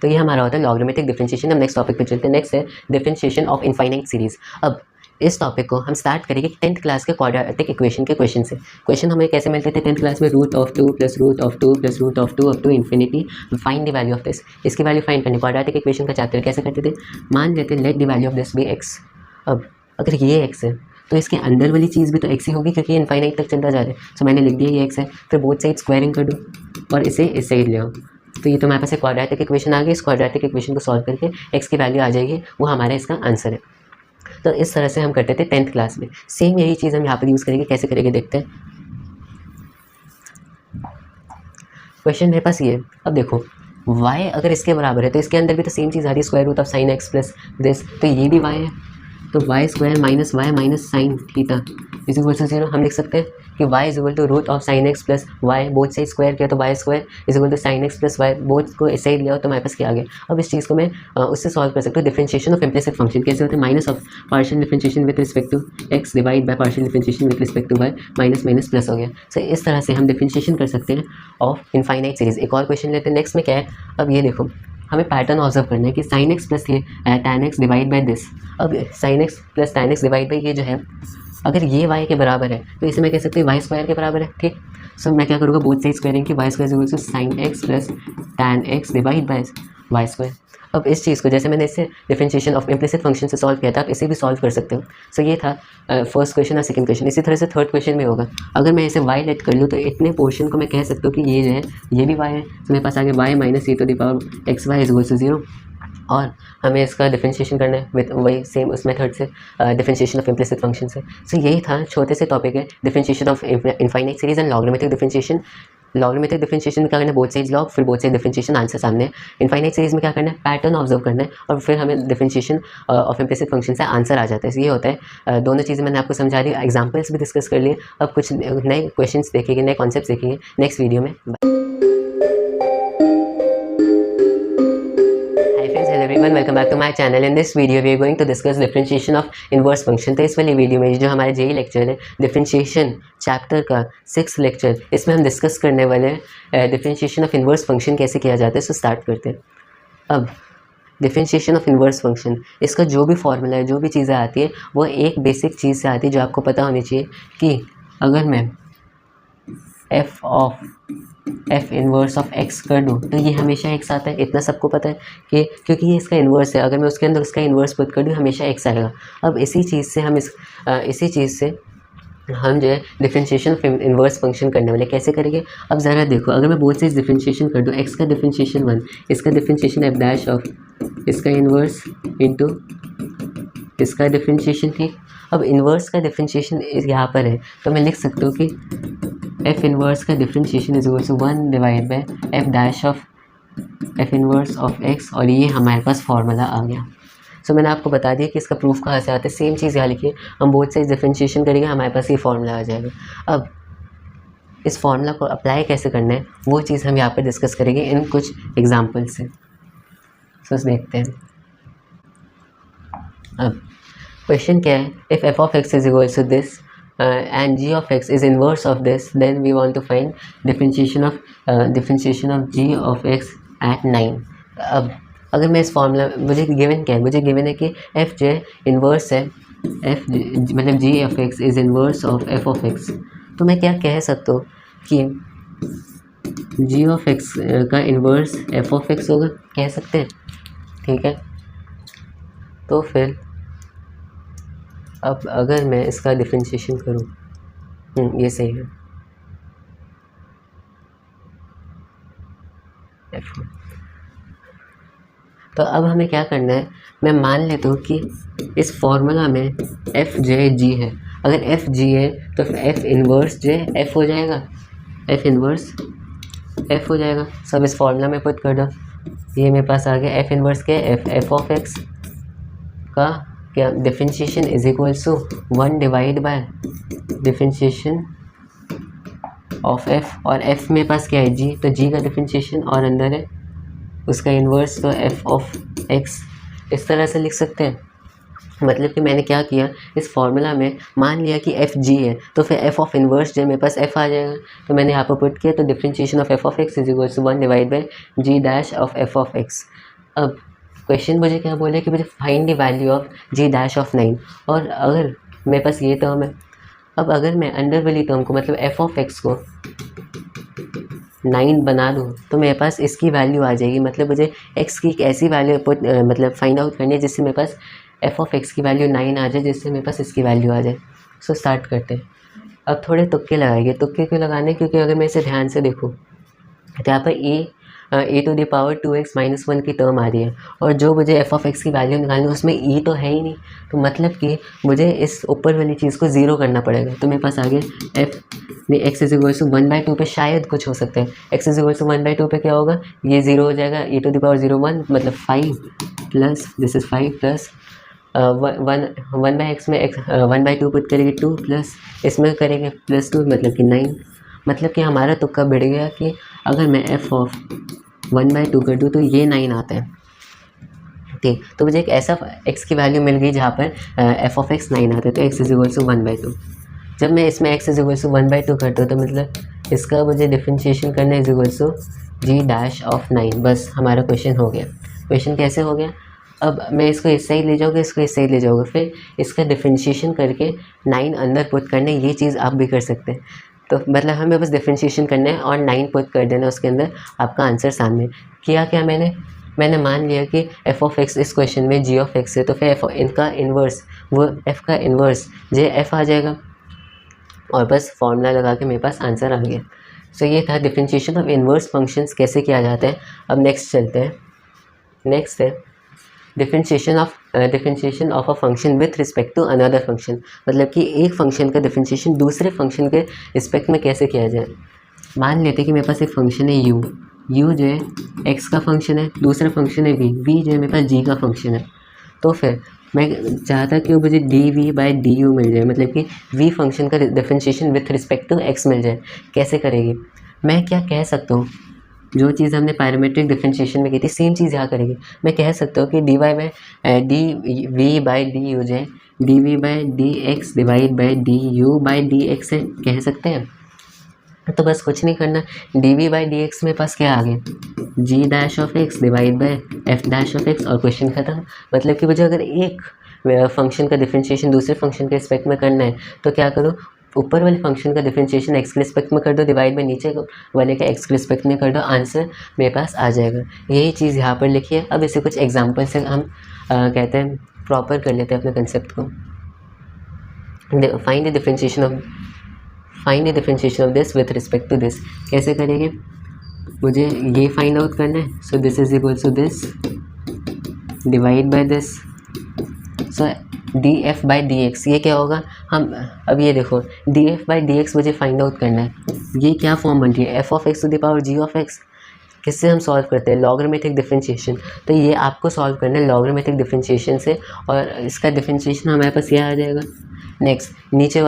तो ये हमारा होता है लॉगरिथमिक डिफरेंशिएशन। हम नेक्स्ट टॉपिक पे चलते हैं। नेक्स्ट है डिफरेंशिएशन ऑफ इनफाइनाइट सीरीज। अब इस टॉपिक को हम स्टार्ट करेंगे 10th क्लास के क्वाड्रेटिक इक्वेशन के क्वेश्चन से। क्वेश्चन हमें कैसे मिलते थे 10th क्लास में, root of 2 plus root of 2 plus root of 2 up to infinity, find the value of this. इसकी वैल्यू फाइंड करनी, क्वाड्रेटिक इक्वेशन का चैप्टर कैसे करते थे, मान लेते let the value of this be x. अब अगर ये एक्स है तो इसके अंदर वाली चीज़ भी तो एक्स ही होगी क्योंकि इनफाइनाइट तक चलता जा रहा है। सो मैंने लिख दिया ये एक्स है, फिर बोथ साइड स्क्वायरिंग कर दूँ और इसे इस साइड ले आओ, तो ये तो हमारे पास एक क्वाड्रेटिक इक्वेशन आ गई। इस क्वाड्रेटिक इक्वेशन को सॉल्व करके एक्स की वैल्यू आ जाएगी, वो हमारा इसका आंसर है। तो इस तरह से हम करते थे 10th क्लास में। सेम यही चीज़ हम यहाँ पर यूज़ करेंगे, कैसे करेंगे देखते हैं। क्वेश्चन मेरे पास ये है, अब देखो y अगर इसके बराबर है तो इसके अंदर भी तो सेम चीज़ आ रही है, square root of sine x plus this, तो ये भी y है, तो y square minus y minus sine theta is equal to 0। हम लिख सकते हैं कि y is equal to root of sine x plus y, both side square किया तो y square is equal to sine x plus y, both को इस side लिया तो हमारे पास क्या आ गया। अब इस चीज़ को मैं उससे सॉल्व कर सकता हूँ, डिफरेंशिएशन ऑफ इम्प्लिसिट फंक्शन कैसे होता है, minus of partial differentiation with respect to x divide by partial differentiation with respect to y, minus minus plus हो गया। सो इस तरह से हम डिफरेंशिएशन कर सकते हैं ऑफ इनफाइनाइट सीरीज। एक और क्वेश्चन लेते हैं नेक्स्ट में क्या है, अब ये देखो हमें पैटर्न ऑब्जर्व करना है कि sine x plus tan x divide by this. अब sine x plus tan x divide by ये जो है, अगर ये y के बराबर है तो इसे मैं कह सकती हूँ y स्क्वायर के बराबर है, ठीक। सो मैं क्या करूँगा, बोथ साइड स्क्वायरिंग की, y square equal to sine x plus tan x divide by y square. अब इस चीज़ को जैसे मैंने इससे डिफरेंशिएशन ऑफ इम्प्लिसिट फंक्शन से सॉल्व किया था, आप इसे भी सॉल्व कर सकते हो। सो ये था फर्स्ट क्वेश्चन और सेकंड क्वेश्चन। इसी तरह से थर्ड क्वेश्चन में होगा, अगर मैं इसे y लेट कर लूँ तो इतने पोर्शन को मैं कह सकता हूँ कि ये जो है ये भी y है, तो मेरे पास आगे y minus e to the power x y is equal to 0, और हमें इसका डिफरेंशिएशन करना है विद वही सेम उस मेथड से, डिफरेंशिएशन ऑफ इम्प्लिसिट फंक्शन से। सो यही था, छोटे से टॉपिक है, differentiation of infinite series and logarithmic differentiation. Logarithmic differentiation में क्या करना है, बोथ साइड्स लॉग, फिर बोथ साइड डिफरेंशिएशन, आंसर सामने है। इनफाइनाइट सीरीज में क्या करना है, पैटर्न ऑब्जर्व करना है और फिर हमें डिफरेंशिएशन ऑफ इम्प्लिसिट फंक्शन से आंसर आ जाता है। ये होता है, दोनों चीज़ें मैंने आपको समझा दी, एग्जाम्पल्स भी डिस्कस कर लिए। अब कुछ नए क्वेश्चन देखेंगे, नए कॉन्सेप्ट देखेंगे नेक्स्ट वीडियो में। Everyone, welcome back to my channel. In this video we are going to discuss differentiation of inverse function। तो इस वाली वीडियो में जो हमारे जेई लेक्चर है डिफरेंशिएशन चैप्टर का 6th लेक्चर, इसमें हम डिस्कस करने वाले हैं डिफरेंशिएशन ऑफ इन्वर्स फंक्शन कैसे किया जाता है। सो स्टार्ट करते हैं। अब डिफरेंशिएशन ऑफ इन्वर्स फंक्शन, इसका जो भी फॉर्मूला है, जो भी चीज़ें आती है वो एक बेसिक चीज़ से आती है जो आपको पता होनी चाहिए कि अगर मैं f इन्वर्स ऑफ x कर दूँ तो ये हमेशा x आता है, इतना सबको पता है कि क्योंकि ये इसका इन्वर्स है, अगर मैं उसके अंदर उसका इन्वर्स पुट कर दूँ हमेशा x आएगा। अब इसी चीज़ से हम जो है डिफरेंशिएशन ऑफ इन्वर्स फंक्शन करने वाले कैसे करेंगे। अब ज़रा देखो, अगर मैं बोथ साइड डिफरेंशिएशन कर दूँ, x का डिफरेंशिएशन 1, इसका डिफरेंशिएशन f डैश ऑफ इसका इन्वर्स इंटू इसका डिफरेंशिएशन, ठीक। अब इन्वर्स का डिफरेंशिएशन यहाँ पर है तो मैं लिख सकता हूँ कि f इन्वर्स का differentiation is equal to 1 divide by f dash of f inverse of x, और ये हमारे पास फार्मूला आ गया। सो मैंने आपको बता दिया कि इसका प्रूफ कहाँ से आता है, सेम चीज़ यहाँ लिखिए, हम बोथ साइड डिफरेंशिएशन करेंगे, हमारे पास ये फार्मूला आ जाएगा। अब इस फार्मूला को अप्लाई कैसे करना है वो चीज़ हम यहाँ पर डिस्कस करेंगे इन कुछ एग्जाम्पल से। सो देखते हैं। अब क्वेश्चन क्या है, if f of x is equal to this and g of x is inverse of this, then we want to find differentiation of g of x at 9। अब अगर मैं इस फॉर्मूला, मुझे गिवन क्या है, मुझे गिवन है कि f जो है इन्वर्स है, f मतलब g of x is inverse of f of x, तो मैं क्या कह सकता हूँ कि g of x का इन्वर्स f of x होगा, कह सकते हैं, ठीक है। तो फिर अब अगर मैं इसका डिफरेंशिएशन करूँ, ये सही है, तो अब हमें क्या करना है, मैं मान लेता हूँ कि इस फॉर्मूला में f जो है g है, अगर f g है तो f इन्वर्स जो है f हो जाएगा, f इन्वर्स f हो जाएगा। सब इस फॉर्मूला में पुट कर दो, ये मेरे पास आ गया f इन्वर्स क्या है, f ऑफ x का क्या differentiation is equal to 1 divide by differentiation of f, और f मेरे पास क्या है g, तो g का डिफरेंशिएशन और अंदर है उसका इन्वर्स, तो f ऑफ x। इस तरह से लिख सकते हैं, मतलब कि मैंने क्या किया, इस फॉर्मूला में मान लिया कि f g है तो फिर f ऑफ इन्वर्स जो मेरे पास f आ जाएगा, तो मैंने यहाँ पर पुट किया, तो differentiation of f of x is equal to 1 divide by g dash of f of x। अब क्वेश्चन मुझे क्या बोला है कि मुझे find the value of g dash of 9, और अगर मेरे पास ये टर्म है, अब अगर मैं अंडर वाली टर्म को मतलब एफ ऑफ एक्स को 9 बना दूँ तो मेरे पास इसकी वैल्यू आ जाएगी। मतलब मुझे एक्स की एक ऐसी वैल्यू मतलब फाइंड आउट करनी है जिससे मेरे पास एफ ऑफ एक्स की वैल्यू 9 आ जाए, जिससे मेरे पास इसकी वैल्यू आ जाए। सो स्टार्ट करते हैं। अब थोड़े तुक्के लगाएंगे। तुक्के क्यों लगाने, क्योंकि अगर मैं इसे ध्यान से देखूँ तो यहाँ पर ए टू द पावर 2x - 1 की टर्म आ रही है, और जो मुझे एफ ऑफ एक्स की वैल्यू निकालनी है उसमें ई तो है ही नहीं, तो मतलब कि मुझे इस ऊपर वाली चीज़ को ज़ीरो करना पड़ेगा। तो मेरे पास आगे f x is equal to 1/2 पे शायद कुछ हो सकता है। एक्स इज इक्वल टू 1/2 पे क्या होगा, ये ज़ीरो हो जाएगा। ए टू द पावर 0 1 मतलब 5 plus this is 5 plus 1/x में एक्स 1/2 पुट करेंगे 2 प्लस इसमें करेंगे +2 मतलब कि 9। मतलब कि हमारा तुक्का बढ़ गया कि अगर मैं एफ ऑफ 1/2 कर दूँ तो ये 9 आता है। ठीक, तो मुझे एक ऐसा x की वैल्यू मिल गई जहाँ पर एफ ऑफ एक्स 9 आता है, तो x इज इक्वल टू 1/2। जब मैं इसमें x इज इक्वल टू 1/2 करता हूँ तो मतलब इसका मुझे डिफरेंशिएशन करना is equal to g dash of 9। बस हमारा क्वेश्चन हो गया। क्वेश्चन कैसे हो गया, अब मैं इसको इस साइड ले जाऊँगा, इसको इस साइड ले जाऊँगा, फिर इसका डिफरेंशिएशन करके 9 अंदर पुट करना, ये चीज़ आप भी कर सकते हैं। तो मतलब हमें बस डिफरेंशिएशन करना है और 9 पुट कर देना उसके अंदर, आपका आंसर सामने। किया क्या मैंने मान लिया कि एफ ऑफ एक्स इस क्वेश्चन में जी ऑफ एक्स है, तो फिर एफ इनका इन्वर्स, वो एफ़ का इन्वर्स जे एफ़ आ जाएगा, और बस फॉर्मूला लगा के मेरे पास आंसर आ गया। सो ये था डिफरेंशिएशन ऑफ इन्वर्स फंक्शंस कैसे किया जाता है। अब नेक्स्ट चलते हैं। नेक्स्ट है differentiation of a function with respect to another function. मतलब कि एक फंक्शन का डिफरेंशिएशन दूसरे फंक्शन के रिस्पेक्ट में कैसे किया जाए। मान लेते हैं कि मेरे पास एक फंक्शन है यू जो है एक्स का फंक्शन है, दूसरा फंक्शन है वी जो है मेरे पास जी का फंक्शन है। तो फिर मैं चाहता कि मुझे dv/du मिल जाए, मतलब कि v फंक्शन का differentiation with respect to x मिल जाए। कैसे करेगी, मैं क्या कह सकता हूँ, जो चीज़ हमने पैरामीट्रिक डिफरेंशिएशन में की थी सेम चीज़ यहाँ करेंगे। मैं कह सकता हूँ कि dv/du जो है dv/dx /du/dx है, कह सकते हैं। तो बस कुछ नहीं करना, dv/dx में पास क्या आ गया g dash of x divide by f dash of x, और क्वेश्चन ख़त्म। मतलब कि मुझे अगर एक फंक्शन का डिफरेंशिएशन दूसरे फंक्शन के रिस्पेक्ट में करना है तो क्या करो, ऊपर वाले फंक्शन का डिफरेंशिएशन एक्स के रिस्पेक्ट में कर दो, डिवाइड बाय नीचे वाले का एक्स के रिस्पेक्ट में कर दो, आंसर मेरे पास आ जाएगा। यही चीज़ यहाँ पर लिखी है। अब इसे कुछ एग्जाम्पल से हम कहते हैं प्रॉपर कर लेते हैं अपने कंसेप्ट को। Find the differentiation of this with respect to this. कैसे करेंगे, मुझे ये फाइंड आउट करना है। So this is equal to this divide by this, so df/dx ये क्या होगा, हम अब ये देखो df/dx मुझे फाइंड आउट करना है। ये क्या फॉर्म बन रही है, f of x to the power g of x. किससे हम सॉल्व करते हैं, लॉगरिथमिक डिफरेंशिएशन। तो ये आपको सॉल्व करना है लॉगरिथमिक डिफरेंशिएशन से, और इसका डिफरेंशिएशन हमारे पास ये आ जाएगा। नेक्स्ट नीचे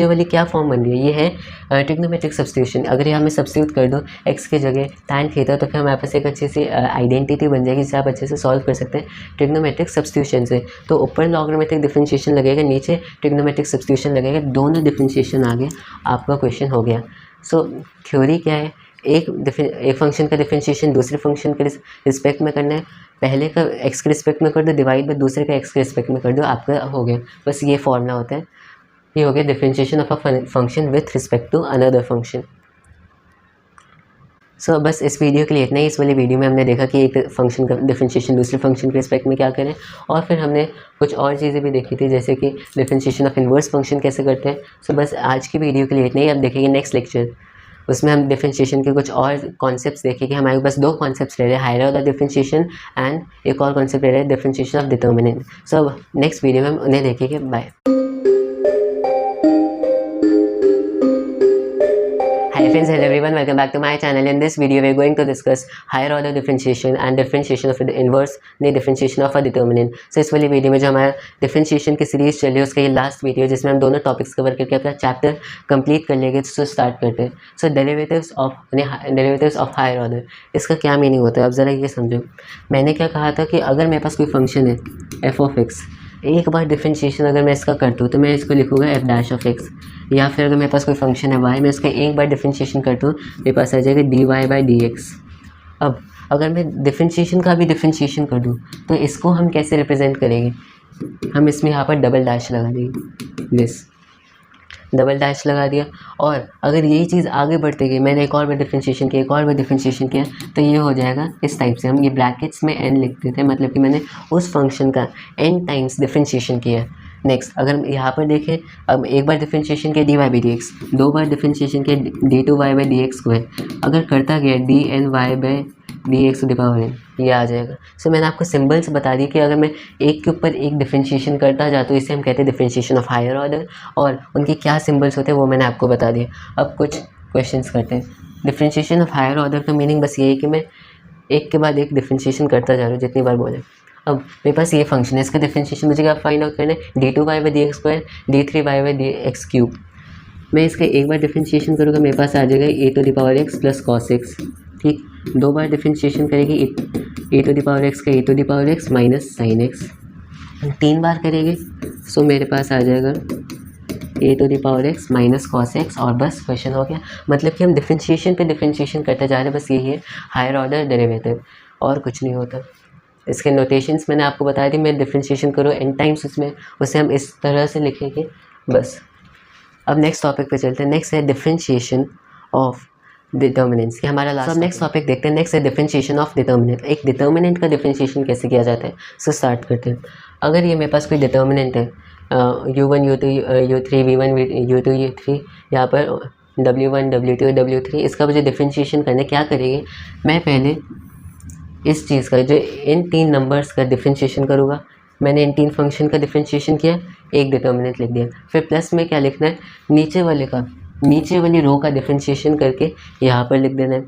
वाली क्या फॉर्म बन रही है, ये है ट्रिग्नोमेट्रिक सब्स्टिट्यूशन। अगर यहाँ मैं सब्स्टिट्यूट कर दूँ एक्स की जगह tan थीटा, तो फिर हमारे पास एक अच्छी सी आइडेंटिटी बन जाएगी जिसे आप अच्छे से सॉल्व कर सकते हैं ट्रिग्नोमेट्रिक सब्स्टिट्यूशन से। तो ऊपर लॉगरिथमिक डिफरेंशिएशन लगेगा, नीचे ट्रिग्नोमेट्रिक सब्स्टिट्यूशन लगेगा, दोनों डिफरेंशिएशन आ गया, आपका क्वेश्चन हो गया। सो थ्योरी क्या है, एक फंक्शन का डिफरेंशिएशन दूसरे फंक्शन के रिस्पेक्ट में करना है। पहले का एक्स के रिस्पेक्ट में कर दो, डिवाइड बाय दूसरे का एक्स के रिस्पेक्ट में कर दो, आपका हो गया। बस ये फॉर्मूला होता है। ये हो गया differentiation of a function with respect to another function. So बस इस वीडियो के लिए इतना ही। इस वाली वीडियो में हमने देखा कि एक फंक्शन का डिफरेंशिएशन दूसरे फंक्शन के रिस्पेक्ट में क्या करें, और फिर हमने कुछ और चीज़ें भी देखी थी, जैसे कि डिफरेंशिएशन ऑफ इन्वर्स फंक्शन कैसे करते हैं। सो बस आज की वीडियो के लिए इतना ही। अब देखेंगे नेक्स्ट लेक्चर, उसमें हम डिफरेंशिएशन के कुछ और कॉन्सेप्ट्स देखेंगे। हमारे पास 2 कॉन्सेप्ट्स रह रहे हैं, हायर ऑर्डर डिफरेंशिएशन एंड एक और कॉन्सेप्ट रह रहा है differentiation of determinant. So next video में हम उन्हें देखेंगे। Bye. Hi friends, hello everyone, welcome back to my channel. In this video we are going to discuss higher order differentiation and differentiation of the inverse differentiation of a determinant. So इस वाली video में जो हमारा differentiation की series चल रही है उसका ये लास्ट वीडियो, जिसमें हम दोनों टॉपिक्स कवर करके अपना चैप्टर कंप्लीट कर लेंगे। तो स्टार्ट करते हैं। सो डेरिवेटिव्स ऑफ हायर ऑर्डर, इसका क्या मीनिंग होता है, अब ज़रा ये समझो। मैंने क्या कहा था कि अगर मेरे पास कोई फंक्शन है एफ ऑफ एक्स, एक बार डिफरेंशिएशन अगर मैं इसका करता हूँ तो मैं इसको लिखूँगा एफ डैश ऑफ एक्स, या फिर अगर मेरे पास कोई फंक्शन है वाई, मैं इसका एक बार डिफरेंशिएशन करता हूँ, मेरे पास आ जाएगा dy/dx। अब अगर मैं डिफरेंशिएशन का भी डिफरेंशिएशन कर दूँ तो इसको हम कैसे रिप्रेजेंट करेंगे, हम इसमें यहाँ पर डबल डैश लगा देंगे, दिस डबल डैश लगा दिया। और अगर यही चीज़ आगे बढ़ती गई, मैंने एक और बार डिफरेंशिएशन किया, एक और बार डिफरेंशिएशन किया, तो ये हो जाएगा इस टाइप से। हम ये ब्रैकेट्स में n लिख देते हैं, मतलब कि मैंने उस फंक्शन का n टाइम्स डिफरेंशिएशन किया। नेक्स्ट अगर यहाँ पर देखें, अब एक बार डिफरेंशिएशन किया dy बाई डी एक्स, दो बार डिफरेंशिएशन किया d2y by d x square, अगर करता गया dny by d x to the power n, ये आ जाएगा। सो मैंने आपको सिंबल्स बता दी कि अगर मैं एक के ऊपर एक डिफरेंशिएशन करता जाता तो इसे हम कहते हैं डिफरेंशिएशन ऑफ हायर ऑर्डर, और उनके क्या सिंबल्स होते हैं वो मैंने आपको बता दिया। अब कुछ क्वेश्चंस करते हैं। डिफरेंशिएशन ऑफ हायर ऑर्डर का मीनिंग बस ये है कि मैं एक के बाद एक डिफरेंशिएशन करता जा रहा हूँ, जितनी बार बोले। अब मेरे पास ये फंक्शन है, इसका डिफरेंशिएशन मुझे क्या फाइंड आउट करना है, d2y by d x square d3y by d x cube. मैं इसका एक बार डिफरेंशिएशन करूँगा, मेरे पास आ जाएगा a to the power x plus cos x, ठीक। दो बार डिफरेंशिएशन करेंगे a to the power x का a to the power x minus sine x, तीन बार करेंगे सो मेरे पास आ जाएगा a to the power x minus cos x, और बस क्वेश्चन हो गया। मतलब कि हम डिफरेंशिएशन पे डिफरेंशिएशन करते जा रहे हैं, बस यही है हायर ऑर्डर डेरिवेटिव, और कुछ नहीं होता। इसके नोटेशंस मैंने आपको बता दी, मैं डिफरेंशिएशन करूँ n टाइम्स उसमें, उसे हम इस तरह से लिखेंगे बस। अब नेक्स्ट टॉपिक पे चलते हैं। नेक्स्ट है डिफरेंशिएशन ऑफ डिटर्मिनेंट्स, ये हमारा लास्ट। अब नेक्स्ट टॉपिक देखते हैं। नेक्स्ट है डिफरेंशिएशन ऑफ डिटर्मिनेंट। एक डिटर्मिनेंट का डिफरेंशिएशन कैसे किया जाता है, सो स्टार्ट करते हैं। अगर ये मेरे पास कोई डिटर्मिनेंट है u1 u2 u3 v1 u2 u3, यहाँ पर w1 w2 w3, इसका मुझे डिफरेंशिएशन करने क्या करेंगे, मैं पहले इस चीज़ का जो इन तीन नंबर्स का डिफरेंशिएशन करूँगा। मैंने इन तीन फंक्शन का डिफरेंशिएशन किया, एक डिटर्मिनेंट लिख दिया, फिर प्लस में क्या लिखना है, नीचे वाली रो का डिफरेंशिएशन करके यहाँ पर लिख देना है,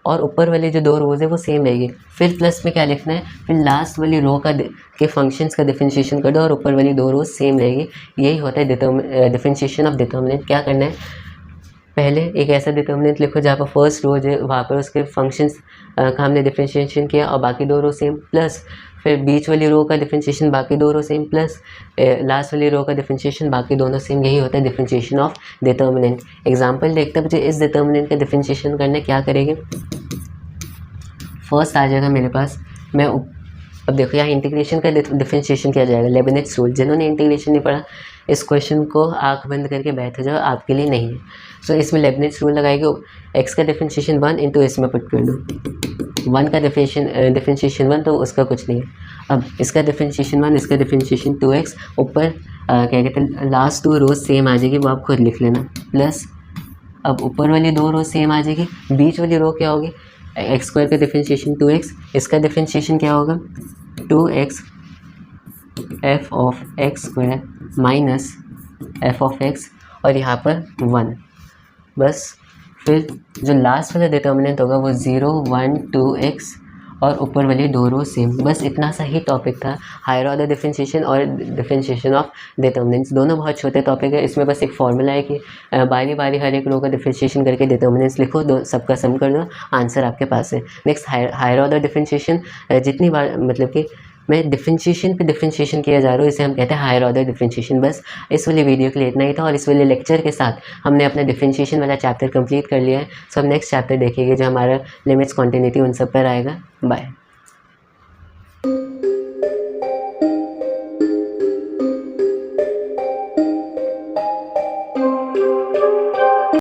और ऊपर वाले जो दो रोज़ है वो सेम रहेगी। फिर प्लस में क्या लिखना है, फिर लास्ट वाली रो का के फंक्शंस का डिफरेंशिएशन कर दो, और ऊपर वाली दो रोज सेम रहेगी। यही होता है डिफरेंशिएशन ऑफ डिटर्मिनेंट। क्या करना है, पहले एक ऐसा डिटर्मिनेंट लिखो जहाँ पर फर्स्ट रो है वहाँ पर उसके फंक्शंस का हमने डिफरेंशिएशन किया और बाकी दो रो सेम, प्लस फिर बीच वाली रो का डिफरेंशिएशन बाकी दो रो सेम, प्लस लास्ट वाली रो का डिफरेंशिएशन बाकी दोनों सेम। यही होता है डिफरेंशिएशन ऑफ डिटर्मिनेंट। एग्जांपल देखते हैं, मुझे इस डिटर्मिनेंट का डिफरेंशिएशन करना है, क्या करेंगे। फर्स्ट आ जाएगा मेरे पास, अब देखो यहाँ इंटीग्रेशन का डिफरेंशिएशन किया जाएगा, लेबनिज़ रूल। जिन्होंने इंटीग्रेशन नहीं पढ़ा इस क्वेश्चन को आंख बंद करके बैठ जाओ, आपके लिए नहीं है। सो इसमें लेबनिज़ रूल लगाएंगे, एक्स का डिफरेंशिएशन 1 इंटू इसमें पुट कर दो, 1 का डिफरेंशिएशन 1 तो उसका कुछ नहीं है। अब इसका डिफरेंशिएशन 1, इसका डिफरेंशिएशन 2x, ऊपर क्या कहते हैं लास्ट दो रोज सेम आ जाएगी, वो आप खुद लिख लेना, प्लस अब ऊपर वाली दो रो सेम आ जाएगी, बीच वाली रो क्या होगी, एक्स स्क्वायर का डिफरेंशिएशन 2x, इसका डिफरेंशिएशन क्या होगा 2x f of x square minus f of x, और यहाँ पर 1। बस फिर जो लास्ट वाला डिटर्मिनेंट होगा वो 0 1 2x, और ऊपर वाली दो रो सेम। बस इतना सा ही टॉपिक था, हायर ऑर्डर डिफरेंशिएशन और डिफरेंशिएशन ऑफ डिटर्मिनेंट्स। दोनों बहुत छोटे टॉपिक है। इसमें बस एक फॉर्मूला है कि बारी बारी हर एक रो का डिफरेंशिएशन करके डिटर्मिनेंट्स लिखो, दो सबका सम कर दो, आंसर आपके पास है। नेक्स्ट हायर ऑर्डर डिफरेंशिएशन, जितनी बार मतलब कि मैं डिफरेंशिएशन पे डिफरेंशिएशन किया जा रहा हूँ, इसे हम कहते हैं हायर ऑर्डर डिफरेंशिएशन। बस इस वाली वीडियो के लिए इतना ही था, और इस वाले लेक्चर के साथ हमने अपना डिफरेंशिएशन वाला चैप्टर कंप्लीट कर लिया है। सो अब नेक्स्ट चैप्टर देखिएगा जो हमारा लिमिट्स, कॉन्टिन्यूटी, उन सब पर आएगा। बाय।